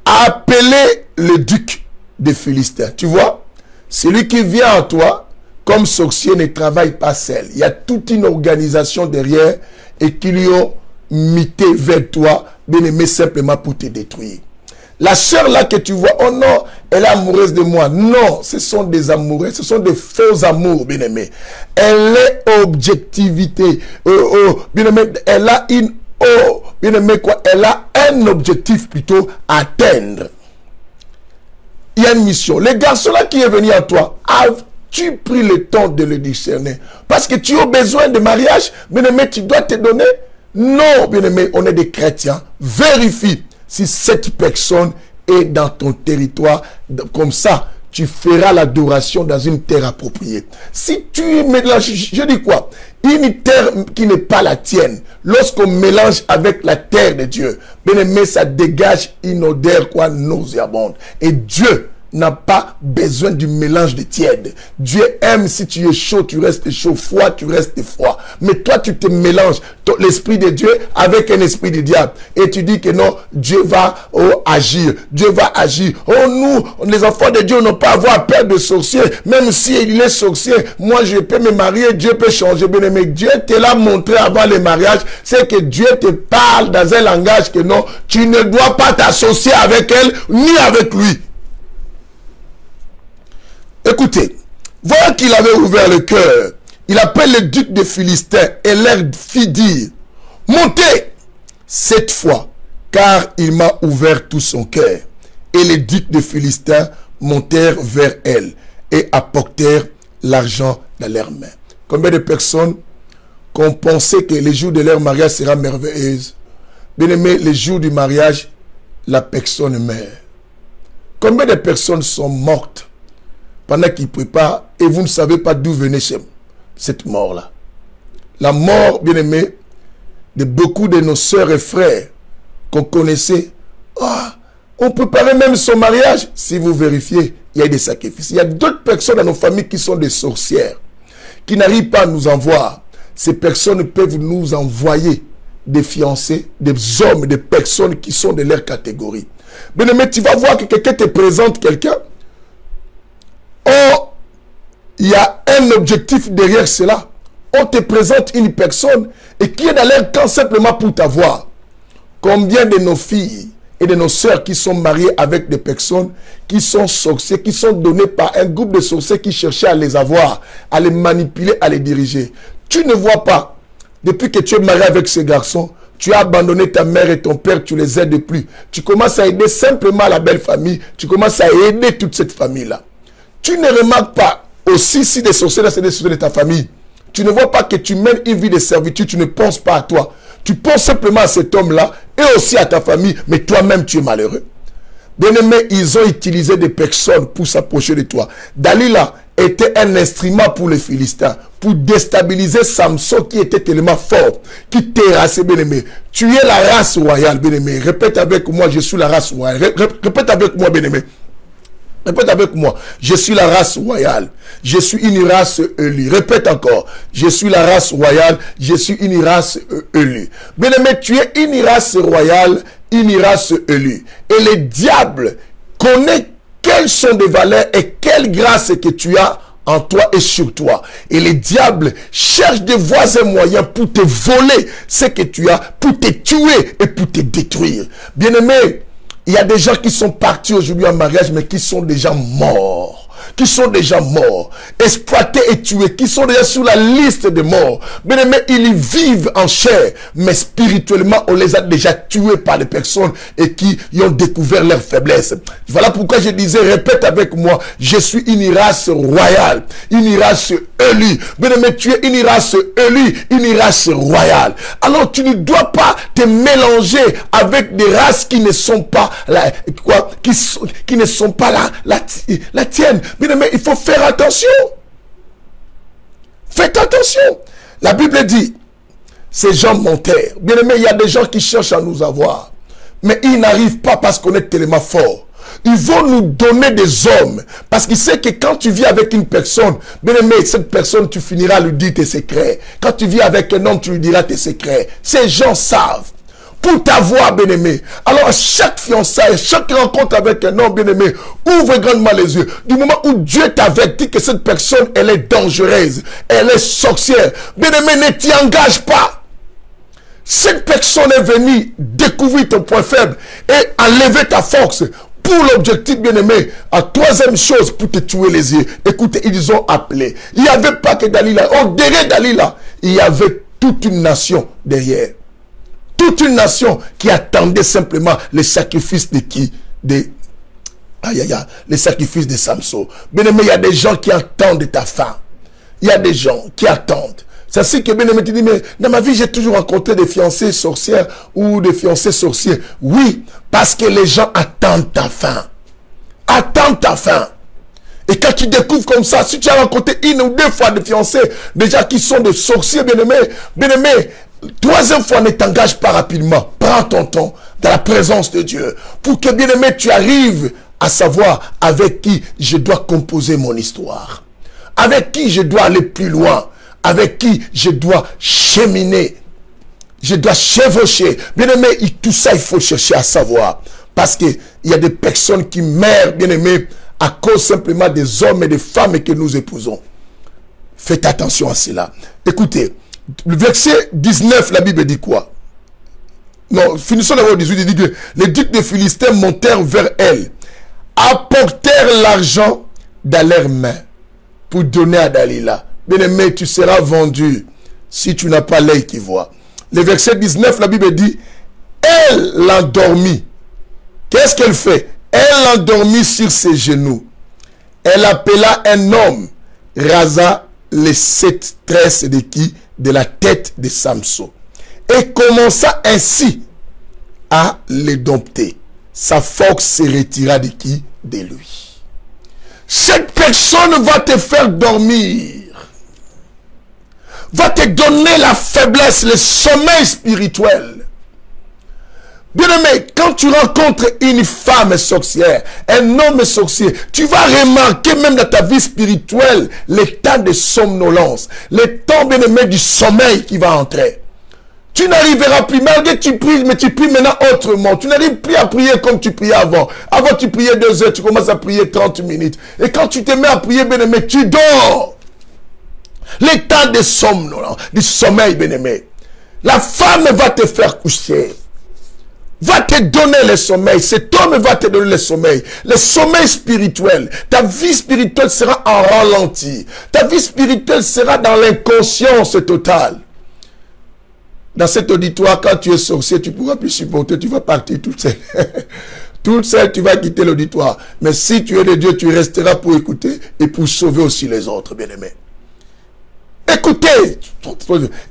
appeler le duc des Philistins. Tu vois, celui qui vient à toi, comme sorcier, ne travaille pas seul. Il y a toute une organisation derrière et qui lui ont mité vers toi, bien aimé, simplement pour te détruire. La sœur là que tu vois, oh non, elle est amoureuse de moi. Non, ce sont des amoureux, ce sont des faux amours, bien aimé. Elle est objectivité. Bien aimé, elle a une, bien aimé quoi, elle a un objectif plutôt à atteindre. Il y a une mission. Le garçon là qui est venu à toi, as-tu pris le temps de le discerner? Parce que tu as besoin de mariage, bien aimé, tu dois te donner. Non, bien aimé, on est des chrétiens. Vérifie si cette personne est dans ton territoire. Comme ça, tu feras l'adoration dans une terre appropriée. Si tu mélanges, je dis quoi? Une terre qui n'est pas la tienne, lorsqu'on mélange avec la terre de Dieu, bien aimé, ça dégage une odeur quoi nauséabonde. Et Dieu n'a pas besoin du mélange de tiède. Dieu aime si tu es chaud, tu restes chaud, froid, tu restes froid. Mais toi, tu te mélanges l'esprit de Dieu avec un esprit du diable. Et tu dis que non, Dieu va agir. Dieu va agir. Oh, nous, les enfants de Dieu, n'ont pas à avoir peur de sorcier. Même si il est sorcier, moi, je peux me marier, Dieu peut changer. Bien aimé, Dieu te l'a montré avant le mariage. C'est que Dieu te parle dans un langage que non, tu ne dois pas t'associer avec elle, ni avec lui. Écoutez, voilà qu'il avait ouvert le cœur. Il appelle le duc des Philistins et leur fit dire, montez cette fois, car il m'a ouvert tout son cœur. Et les ducs des Philistins montèrent vers elle et apportèrent l'argent dans leurs mains. Combien de personnes qu'on pensait que les jours de leur mariage sera merveilleuse. Bien aimé, les jours du mariage, la personne meurt. Combien de personnes sont mortes pendant qu'ils préparent et vous ne savez pas d'où venait cette mort-là. La mort, bien aimé, de beaucoup de nos sœurs et frères qu'on connaissait. On préparait même son mariage. Si vous vérifiez, il y a des sacrifices. Il y a d'autres personnes dans nos familles qui sont des sorcières, qui n'arrivent pas à nous en voir. Ces personnes peuvent nous envoyer des fiancés, des hommes, des personnes qui sont de leur catégorie. Bien aimé, tu vas voir que quelqu'un te présente quelqu'un. Oh, il y a un objectif derrière cela. On te présente une personne et qui est dans leur camp simplement pour t'avoir. Combien de nos filles et de nos sœurs qui sont mariées avec des personnes qui sont sorciers, qui sont données par un groupe de sorciers qui cherchaient à les avoir, à les manipuler, à les diriger. Tu ne vois pas, depuis que tu es marié avec ces garçons, tu as abandonné ta mère et ton père, tu les aides plus. Tu commences à aider simplement la belle famille, tu commences à aider toute cette famille-là. Tu ne remarques pas aussi si des sorciers-là, c'est des sorciers de ta famille. Tu ne vois pas que tu mènes une vie de servitude, tu ne penses pas à toi. Tu penses simplement à cet homme-là et aussi à ta famille, mais toi-même, tu es malheureux. Bien-aimé, ils ont utilisé des personnes pour s'approcher de toi. Dalila était un instrument pour les Philistins, pour déstabiliser Samson qui était tellement fort, qui terrassait, bien-aimé. Tu es la race royale, bien-aimé. Répète avec moi, je suis la race royale. Répète avec moi, bien-aimé. Répète avec moi, je suis la race royale, je suis une race élue. Répète encore, je suis la race royale, je suis une race élue. Bien aimé, tu es une race royale, une race élue. Et le diable connaît quelles sont des valeurs et quelle grâce que tu as en toi et sur toi. Et les diables cherchent des voies et moyens pour te voler ce que tu as, pour te tuer et pour te détruire. Bien-aimé, il y a des gens qui sont partis aujourd'hui en mariage, mais qui sont déjà morts. Qui sont déjà morts, exploités et tués, qui sont déjà sur la liste des morts. Bien-aimés, ils vivent en chair, mais spirituellement, on les a déjà tués par des personnes et qui y ont découvert leur faiblesse. Voilà pourquoi je disais, répète avec moi, je suis une race royale, une race élue. Bien-aimé, tu es une race élue, une race royale. Alors, tu ne dois pas te mélanger avec des races qui ne sont pas qui ne sont pas la tienne. Bien aimé, il faut faire attention. Faites attention. La Bible dit, ces gens mentèrent. Bien aimé, il y a des gens qui cherchent à nous avoir. Mais ils n'arrivent pas parce qu'on est tellement fort. Ils vont nous donner des hommes. Parce qu'ils savent que quand tu vis avec une personne, bien aimé, cette personne, tu finiras à lui dire tes secrets. Quand tu vis avec un homme, tu lui diras tes secrets. Ces gens savent. Pour t'avoir, bien-aimé. Alors, à chaque fiançailles, chaque rencontre avec un homme, bien-aimé, ouvre grandement les yeux. Du moment où Dieu t'avertit que cette personne, elle est dangereuse, elle est sorcière, bien-aimé, ne t'y engage pas. Cette personne est venue découvrir ton point faible et enlever ta force pour l'objectif, bien-aimé. À troisième chose, pour te tuer les yeux. Écoutez, ils ont appelé. Il n'y avait pas que Dalila. Derrière Dalila, il y avait toute une nation derrière. Toute une nation qui attendait simplement le sacrifice de qui? Le sacrifice de Samson. Bien aimé, il y a des gens qui attendent ta fin. Il y a des gens qui attendent. C'est ainsi que bien aimé, tu dis, mais dans ma vie, j'ai toujours rencontré des fiancées sorcières ou des fiancés sorciers. Oui, parce que les gens attendent ta fin. Attendent ta fin. Et quand tu découvres comme ça, si tu as rencontré une ou deux fois des fiancés déjà qui sont des sorciers, bien aimé, troisième fois, ne t'engage pas rapidement. Prends ton temps dans la présence de Dieu. Pour que, bien-aimé, tu arrives à savoir avec qui je dois composer mon histoire. Avec qui je dois aller plus loin. Avec qui je dois cheminer. Je dois chevaucher. Bien-aimé, tout ça, il faut chercher à savoir. Parce qu'il y a des personnes qui meurent, bien-aimé, à cause simplement des hommes et des femmes que nous épousons. Faites attention à cela. Écoutez. Le verset 19, la Bible dit quoi? Non, finissons d'abord 18, il dit que les ducs des Philistins montèrent vers elle, apportèrent l'argent dans leurs mains pour donner à Dalila. Bien-aimé, tu seras vendu si tu n'as pas l'œil qui voit. Le verset 19, la Bible dit, elle l'endormit. Qu'est-ce qu'elle fait? Elle l'endormit sur ses genoux. Elle appela un homme, rasa les 7 tresses de qui? De la tête de Samson. Et commença ainsi à les dompter. Sa force se retira de qui? De lui. Cette personne va te faire dormir. Va te donner la faiblesse, le sommeil spirituel. Bien-aimé, quand tu rencontres une femme sorcière, un homme sorcier, tu vas remarquer même dans ta vie spirituelle l'état de somnolence, le temps, bien-aimé, du sommeil qui va entrer. Tu n'arriveras plus, malgré que tu pries, mais tu pries maintenant autrement. Tu n'arrives plus à prier comme tu priais avant. Avant, tu priais 2 heures, tu commences à prier 30 minutes. Et quand tu te mets à prier, bien-aimé, tu dors. L'état de somnolence, du sommeil, bien-aimé. La femme va te faire coucher. Va te donner le sommeil. Cet homme va te donner le sommeil. Le sommeil spirituel. Ta vie spirituelle sera en ralenti. Ta vie spirituelle sera dans l'inconscience totale. Dans cet auditoire, quand tu es sorcier, tu ne pourras plus supporter. Tu vas partir toute seule. Toute seule, tu vas quitter l'auditoire. Mais si tu es de Dieu, tu resteras pour écouter et pour sauver aussi les autres, bien-aimés. Écoutez,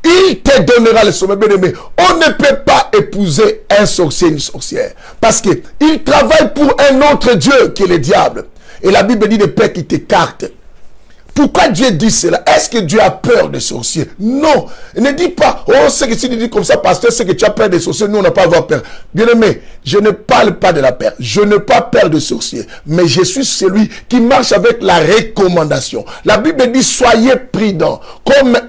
il te donnera le sommeil, bien-aimé. On ne peut pas épouser un sorcier, une sorcière. Parce qu'il travaille pour un autre Dieu qui est le diable. Et la Bible dit de peur qui t'écarte. Pourquoi Dieu dit cela? Est-ce que Dieu a peur des sorciers? Non. Il ne dit pas, oh, c'est que si tu dis comme ça, pasteur, c'est que tu as peur des sorciers. Nous, on n'a pas à avoir peur. Bien-aimé, je ne parle pas de la peur. Je n'ai pas peur de sorciers. Mais je suis celui qui marche avec la recommandation. La Bible dit, soyez prudents. Comme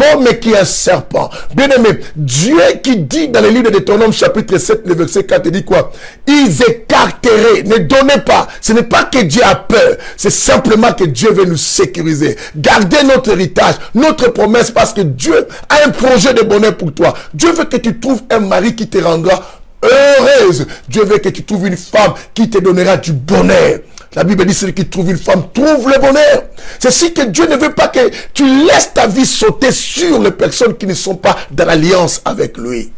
comme qui est un serpent. Bien aimé, Dieu qui dit dans le livre de Deutéronome chapitre 7, le verset 4, il dit quoi? Ils écarteraient, ne donnez pas. Ce n'est pas que Dieu a peur, c'est simplement que Dieu veut nous sécuriser. Gardez notre héritage, notre promesse, parce que Dieu a un projet de bonheur pour toi. Dieu veut que tu trouves un mari qui te rendra heureuse. Dieu veut que tu trouves une femme qui te donnera du bonheur. La Bible dit, celui qui trouve une femme trouve le bonheur. C'est si que Dieu ne veut pas que tu laisses ta vie sauter sur les personnes qui ne sont pas dans l'alliance avec lui.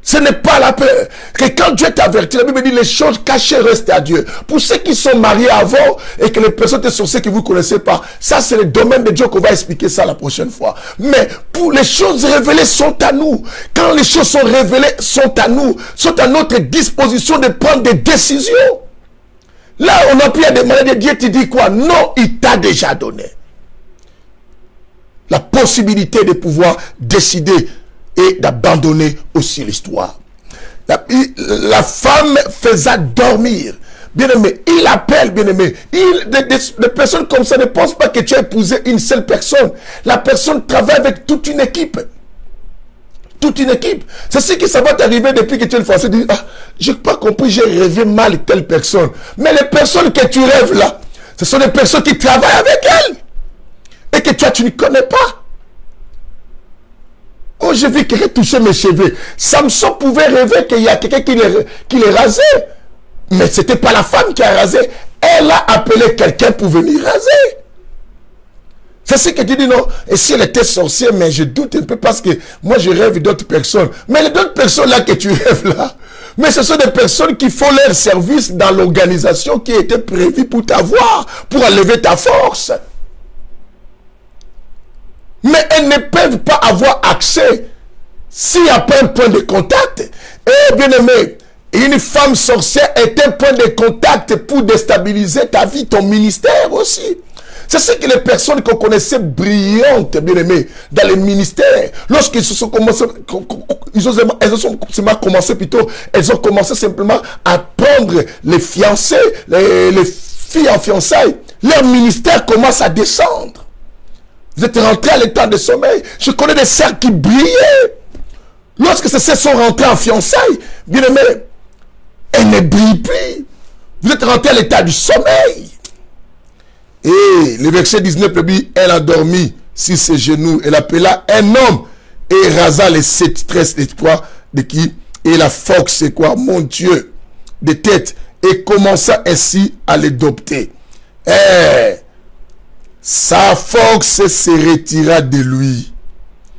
Ce n'est pas la peur. Que quand Dieu t'avertit, la Bible dit, les choses cachées restent à Dieu. Pour ceux qui sont mariés avant et que les personnes de sorciers que vous ne connaissez pas, ça c'est le domaine de Dieu qu'on va expliquer ça la prochaine fois. Mais pour les choses révélées sont à nous. Quand les choses sont révélées sont à nous, sont à notre disposition de prendre des décisions. Là, on a pu demander de Dieu, tu dis quoi? Non, il t'a déjà donné la possibilité de pouvoir décider et d'abandonner aussi l'histoire. La femme faisait dormir. Bien-aimé, il appelle, bien-aimé. Des personnes comme ça ne pensent pas que tu as épousé une seule personne. La personne travaille avec toute une équipe. Toute une équipe. C'est ce qui ça va t'arriver depuis que tu es une fois. Tu dis, ah, j'ai pas compris, j'ai rêvé mal telle personne. Mais les personnes que tu rêves là, ce sont des personnes qui travaillent avec elle. Et que toi, tu ne connais pas. Oh, j'ai vu quelqu'un toucher mes cheveux. Samson pouvait rêver qu'il y a quelqu'un qui les rasait. Mais ce n'était pas la femme qui a rasé. Elle a appelé quelqu'un pour venir raser. C'est ce que tu dis, non? Et si elle était sorcière, mais je doute un peu parce que moi je rêve d'autres personnes. Mais les d'autres personnes là que tu rêves là, mais ce sont des personnes qui font leur service dans l'organisation qui était prévue pour t'avoir, pour enlever ta force. Mais elles ne peuvent pas avoir accès s'il n'y a pas un point de contact. Et bien aimé, une femme sorcière est un point de contact pour déstabiliser ta vie, ton ministère aussi. C'est ce que les personnes qu'on connaissait brillantes, bien aimées, dans les ministères, lorsqu'ils se sont commencé, elles ont commencé simplement à prendre les fiancés, les filles en fiançailles. Leur ministère commence à descendre. Vous êtes rentrés à l'état de sommeil. Je connais des sœurs qui brillaient. Lorsque ces sœurs sont rentrées en fiançailles, bien aimées, elles ne brillent plus. Vous êtes rentrés à l'état du sommeil. Et le verset 19 dit, elle a dormi sur ses genoux. Elle appela un homme et rasa les 7 tresses de qui? Et la force, c'est quoi? Mon Dieu, de tête. Et commença ainsi à les adopter. Sa force se retira de lui.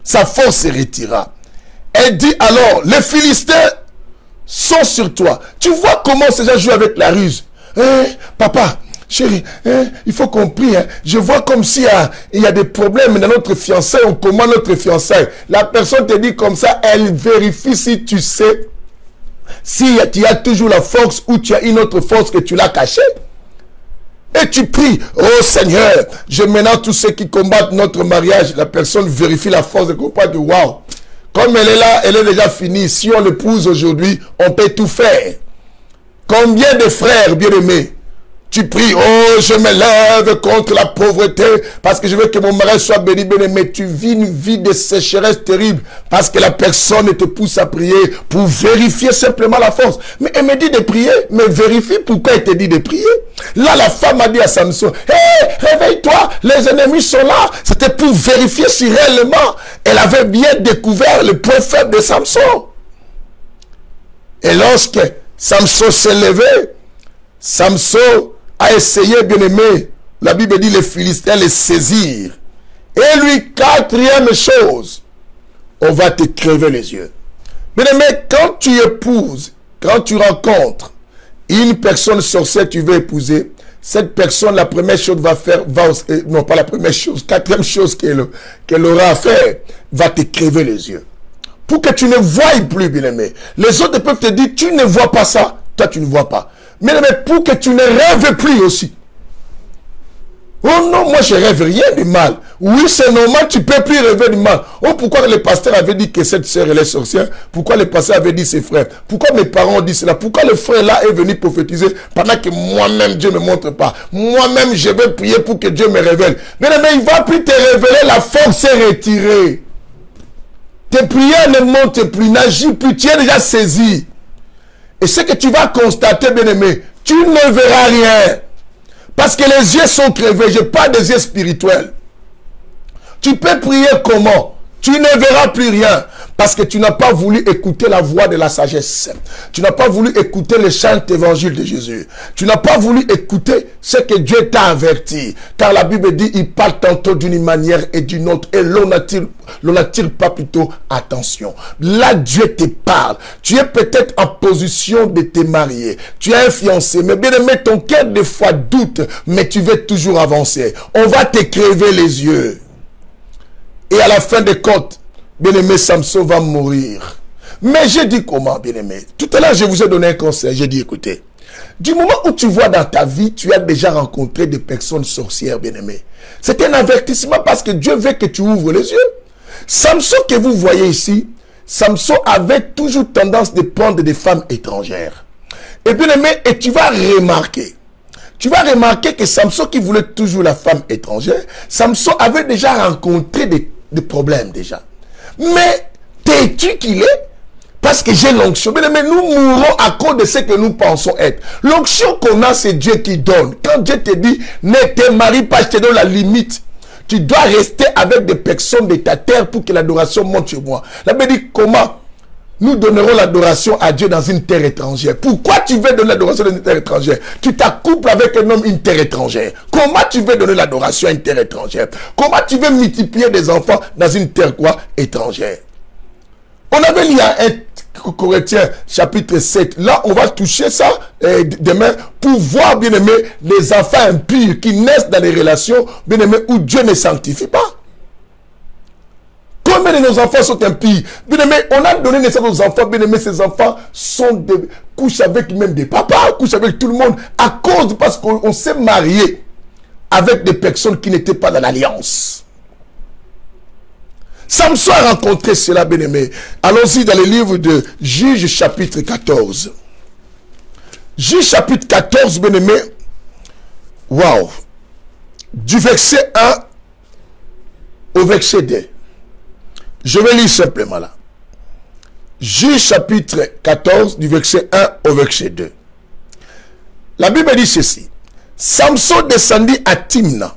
Sa force se retira. Elle dit alors, les Philistins sont sur toi. Tu vois comment ces gens jouent avec la ruse. Papa, chérie, il faut qu'on prie. Je vois comme s'il y a des problèmes dans notre fiançailles. On commande notre fiançailles. La personne te dit comme ça, elle vérifie si tu sais, si tu as toujours la force ou tu as une autre force que tu l'as cachée. Et tu pries, oh Seigneur, je ménage tous ceux qui combattent notre mariage. La personne vérifie la force de combat de waouh. Comme elle est là, elle est déjà finie. Si on l'épouse aujourd'hui, on peut tout faire. Combien de frères bien-aimés, tu pries, oh, je me lève contre la pauvreté parce que je veux que mon mariage soit béni, bien-aimé. Tu vis une vie de sécheresse terrible parce que la personne te pousse à prier pour vérifier simplement la force. Mais elle me dit de prier, mais vérifie pourquoi elle te dit de prier. Là, la femme a dit à Samson, hé, réveille-toi, les ennemis sont là. C'était pour vérifier si réellement elle avait bien découvert le point faible de Samson. Et lorsque Samson s'est levé, Samson a essayé, bien aimé, la Bible dit les Philistins les saisirent. Et lui, quatrième chose, on va te crever les yeux. Bien aimé, quand tu épouses, quand tu rencontres une personne sorcière, tu veux épouser, cette personne, la première chose va faire, non pas la première chose, quatrième chose qu'elle aura à faire, va te crever les yeux. Pour que tu ne voies plus, bien aimé. Les autres peuvent te dire, tu ne vois pas ça, toi tu ne vois pas. Mais pour que tu ne rêves plus aussi. Oh non, moi je rêve rien de mal. Oui, c'est normal, tu peux plus rêver du mal. Oh, pourquoi le pasteur avait dit que cette sœur elle est sorcière? Pourquoi le pasteur avait dit ses frères? Pourquoi mes parents ont dit cela? Pourquoi le frère là est venu prophétiser pendant que moi-même Dieu ne me montre pas? Moi-même je vais prier pour que Dieu me révèle. Mais il ne va plus te révéler, la force est retirée. Tes prières ne montent plus, n'agis plus, tu es déjà saisi. Et ce que tu vas constater, bien-aimé, tu ne verras rien. Parce que les yeux sont crevés, je parle des yeux spirituels. Tu peux prier comment? Tu ne verras plus rien. Parce que tu n'as pas voulu écouter la voix de la sagesse. Tu n'as pas voulu écouter le chant évangile de Jésus. Tu n'as pas voulu écouter ce que Dieu t'a averti. Car la Bible dit, il parle tantôt d'une manière et d'une autre. Et l'on n'attire pas plutôt attention. Là, Dieu te parle. Tu es peut-être en position de te marier. Tu es un fiancé. Mais bien aimé, ton cœur des fois doute. Mais tu veux toujours avancer. On va te crever les yeux. Et à la fin des comptes, bien-aimé, Samson va mourir. Mais j'ai dit comment, bien-aimé? Tout à l'heure, je vous ai donné un conseil. J'ai dit, écoutez, du moment où tu vois dans ta vie, tu as déjà rencontré des personnes sorcières, bien-aimé. C'est un avertissement parce que Dieu veut que tu ouvres les yeux. Samson que vous voyez ici, Samson avait toujours tendance de prendre des femmes étrangères. Et bien-aimé, et tu vas remarquer. Tu vas remarquer que Samson qui voulait toujours la femme étrangère, Samson avait déjà rencontré des problèmes déjà. Mais têtu qu'il est, parce que j'ai l'onction. Mais nous mourrons à cause de ce que nous pensons être. L'onction qu'on a, c'est Dieu qui donne. Quand Dieu te dit, ne te marie pas, je te donne la limite. Tu dois rester avec des personnes de ta terre pour que l'adoration monte chez moi. La Bible dit, comment nous donnerons l'adoration à Dieu dans une terre étrangère? Pourquoi tu veux donner l'adoration dans une terre étrangère? Tu t'accouples avec un homme, une terre étrangère. Comment tu veux donner l'adoration à une terre étrangère? Comment tu veux multiplier des enfants dans une terre quoi? Étrangère. On avait lu à 1 Corinthiens chapitre 7. Là, on va toucher ça demain pour voir, bien aimé, les enfants impurs qui naissent dans des relations, bien aimé, où Dieu ne sanctifie pas. Combien de nos enfants sont impies? Bien aimé, on a donné naissance aux enfants. Bien aimé, ces enfants couchent avec même des papas, couchent avec tout le monde à cause parce qu'on s'est marié avec des personnes qui n'étaient pas dans l'alliance. Samson a rencontré cela, bien aimé. Allons-y dans le livre de Juges chapitre 14. Juges chapitre 14, bien aimé. Waouh! Du verset 1 au verset 2. Je vais lire simplement là. Juges chapitre 14, du verset 1 au verset 2. La Bible dit ceci. Samson descendit à Timna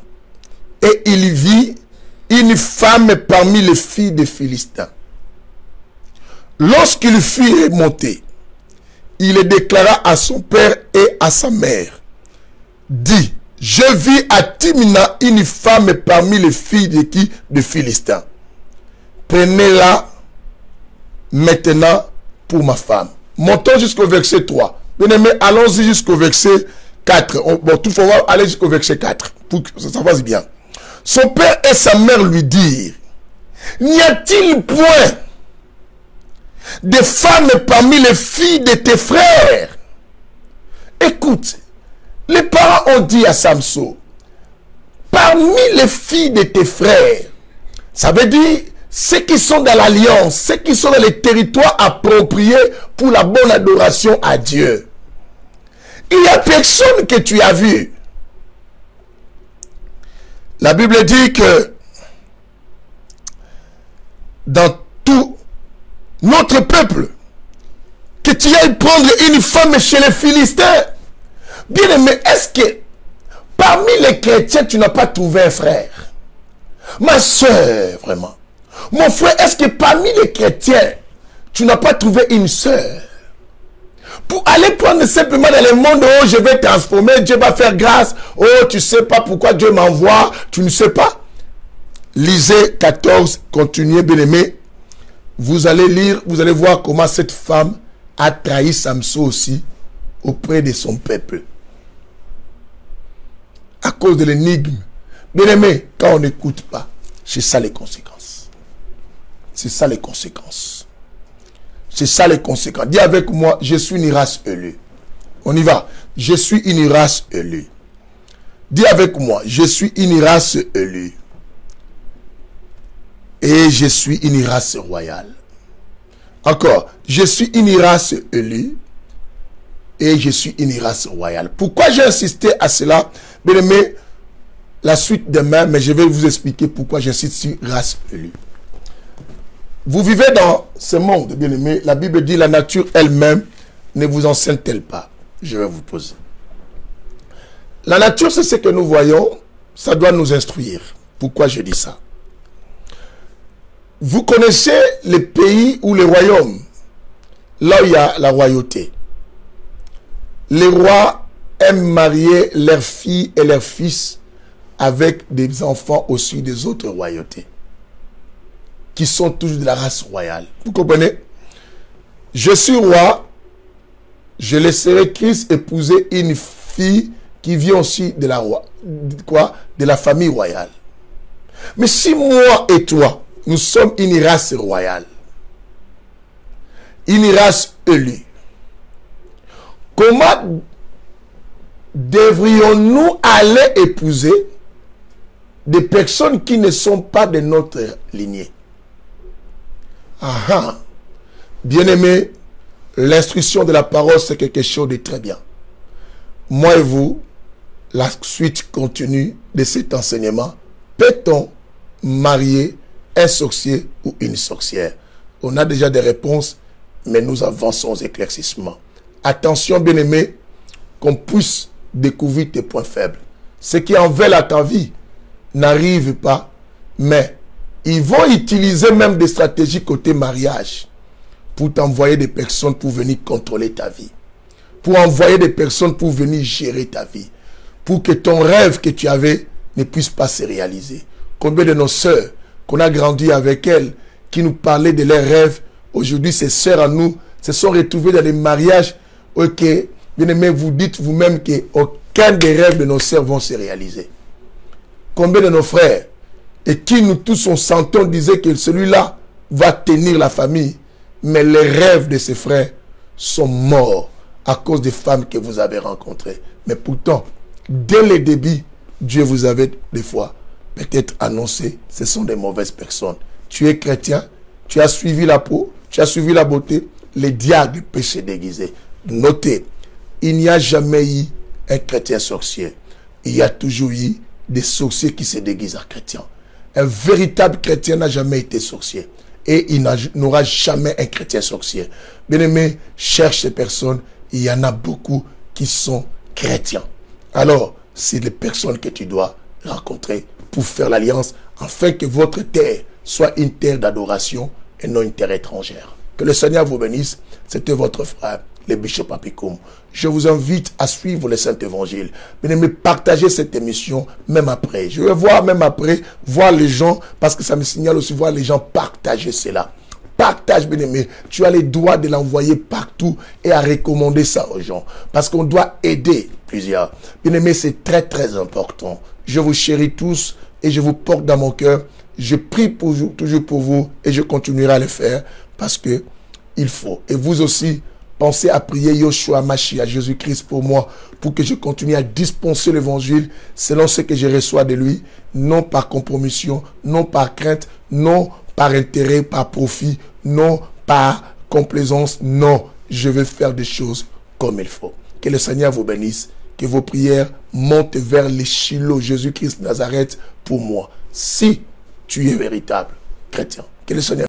et il vit une femme parmi les filles des Philistins. Lorsqu'il fut remonté, il le déclara à son père et à sa mère. Dit, je vis à Timna une femme parmi les filles de qui? De Philistins. Prenez-la maintenant pour ma femme. Montons jusqu'au verset 3. Bien aimé, allons-y jusqu'au verset 4. Bon, tout faut aller jusqu'au verset 4. Pour que ça passe bien. Son père et sa mère lui dirent, n'y a-t-il point de femmes parmi les filles de tes frères? Écoute, les parents ont dit à Samson, parmi les filles de tes frères, ça veut dire ceux qui sont dans l'alliance, ceux qui sont dans les territoires appropriés pour la bonne adoration à Dieu. Il n'y a personne que tu as vu. La Bible dit que dans tout notre peuple, que tu ailles prendre une femme chez les Philistins. Bien aimé, est-ce que parmi les chrétiens, tu n'as pas trouvé un frère? Ma soeur, vraiment. Mon frère, est-ce que parmi les chrétiens, tu n'as pas trouvé une soeur? Pour aller prendre simplement dans le monde, oh, je vais transformer, Dieu va faire grâce. Oh, tu ne sais pas pourquoi Dieu m'envoie, tu ne sais pas. Lisez 14, continuez, bien-aimé. Vous allez lire, vous allez voir comment cette femme a trahi Samson aussi auprès de son peuple. À cause de l'énigme. Bien-aimé, quand on n'écoute pas, c'est ça les conséquences. C'est ça les conséquences. C'est ça les conséquences. Dis avec moi, je suis une race élue. On y va. Je suis une race élue. Dis avec moi, je suis une race élue. Et je suis une race royale. Encore, je suis une race élue. Et je suis une race royale. Pourquoi j'ai insisté à cela? Bien aimé, la suite demain, mais je vais vous expliquer pourquoi j'insiste sur race élue. Vous vivez dans ce monde, bien aimé. La Bible dit la nature elle-même ne vous enseigne-t-elle pas? Je vais vous poser. La nature, c'est ce que nous voyons. Ça doit nous instruire. Pourquoi je dis ça? Vous connaissez les pays ou les royaumes, là où il y a la royauté. Les rois aiment marier leurs filles et leurs fils avec des enfants aussi des autres royautés, qui sont tous de la race royale. Vous comprenez? Je suis roi, je laisserai Christ épouser une fille qui vient aussi de la de la famille royale. Mais si moi et toi, nous sommes une race royale, une race élue, comment devrions-nous aller épouser des personnes qui ne sont pas de notre lignée? Ah, bien-aimé, l'instruction de la parole, c'est quelque chose de très bien. Moi et vous, la suite continue de cet enseignement. Peut-on marier un sorcier ou une sorcière? On a déjà des réponses, mais nous avançons aux éclaircissements. Attention, bien-aimé, qu'on puisse découvrir tes points faibles. Ceux qui en veulent à ta vie n'arrivent pas, mais ils vont utiliser même des stratégies côté mariage pour t'envoyer des personnes pour venir contrôler ta vie, pour envoyer des personnes pour venir gérer ta vie, pour que ton rêve que tu avais ne puisse pas se réaliser. Combien de nos sœurs qu'on a grandi avec elles, qui nous parlaient de leurs rêves, aujourd'hui ces sœurs à nous se sont retrouvées dans des mariages. Ok, bien aimé, vous dites vous-même qu'aucun des rêves de nos sœurs vont se réaliser. Combien de nos frères, et qui nous tous on s'entend, disaient que celui-là va tenir la famille, mais les rêves de ses frères sont morts à cause des femmes que vous avez rencontrées. Mais pourtant, dès le début, Dieu vous avait des fois peut-être annoncé, ce sont des mauvaises personnes. Tu es chrétien, tu as suivi la peau, tu as suivi la beauté, les diables peuvent se déguiser. Notez, il n'y a jamais eu un chrétien sorcier. Il y a toujours eu des sorciers qui se déguisent en chrétiens. Un véritable chrétien n'a jamais été sorcier. Et il n'aura jamais un chrétien sorcier. Bien-aimé, cherche ces personnes. Il y en a beaucoup qui sont chrétiens. Alors, c'est les personnes que tu dois rencontrer pour faire l'alliance, afin que votre terre soit une terre d'adoration et non une terre étrangère. Que le Seigneur vous bénisse. C'était votre frère, le Bishop Apikoum. Je vous invite à suivre le Saint-Évangile. Bien-aimé, partagez cette émission même après. Je vais voir même après, voir les gens, parce que ça me signale aussi, voir les gens partager cela. Partage, bien-aimé. Tu as les droits de l'envoyer partout et à recommander ça aux gens. Parce qu'on doit aider plusieurs. Bien-aimé, c'est très très important. Je vous chéris tous et je vous porte dans mon cœur. Je prie toujours pour vous et je continuerai à le faire parce que il faut. Et vous aussi, pensez à prier Yoshua Mashiach, Jésus-Christ pour moi, pour que je continue à dispenser l'évangile selon ce que je reçois de lui, non par compromission, non par crainte, non par intérêt, par profit, non par complaisance, non, je veux faire des choses comme il faut. Que le Seigneur vous bénisse, que vos prières montent vers les Shiloh, Jésus-Christ Nazareth pour moi. Si tu es véritable chrétien, que le Seigneur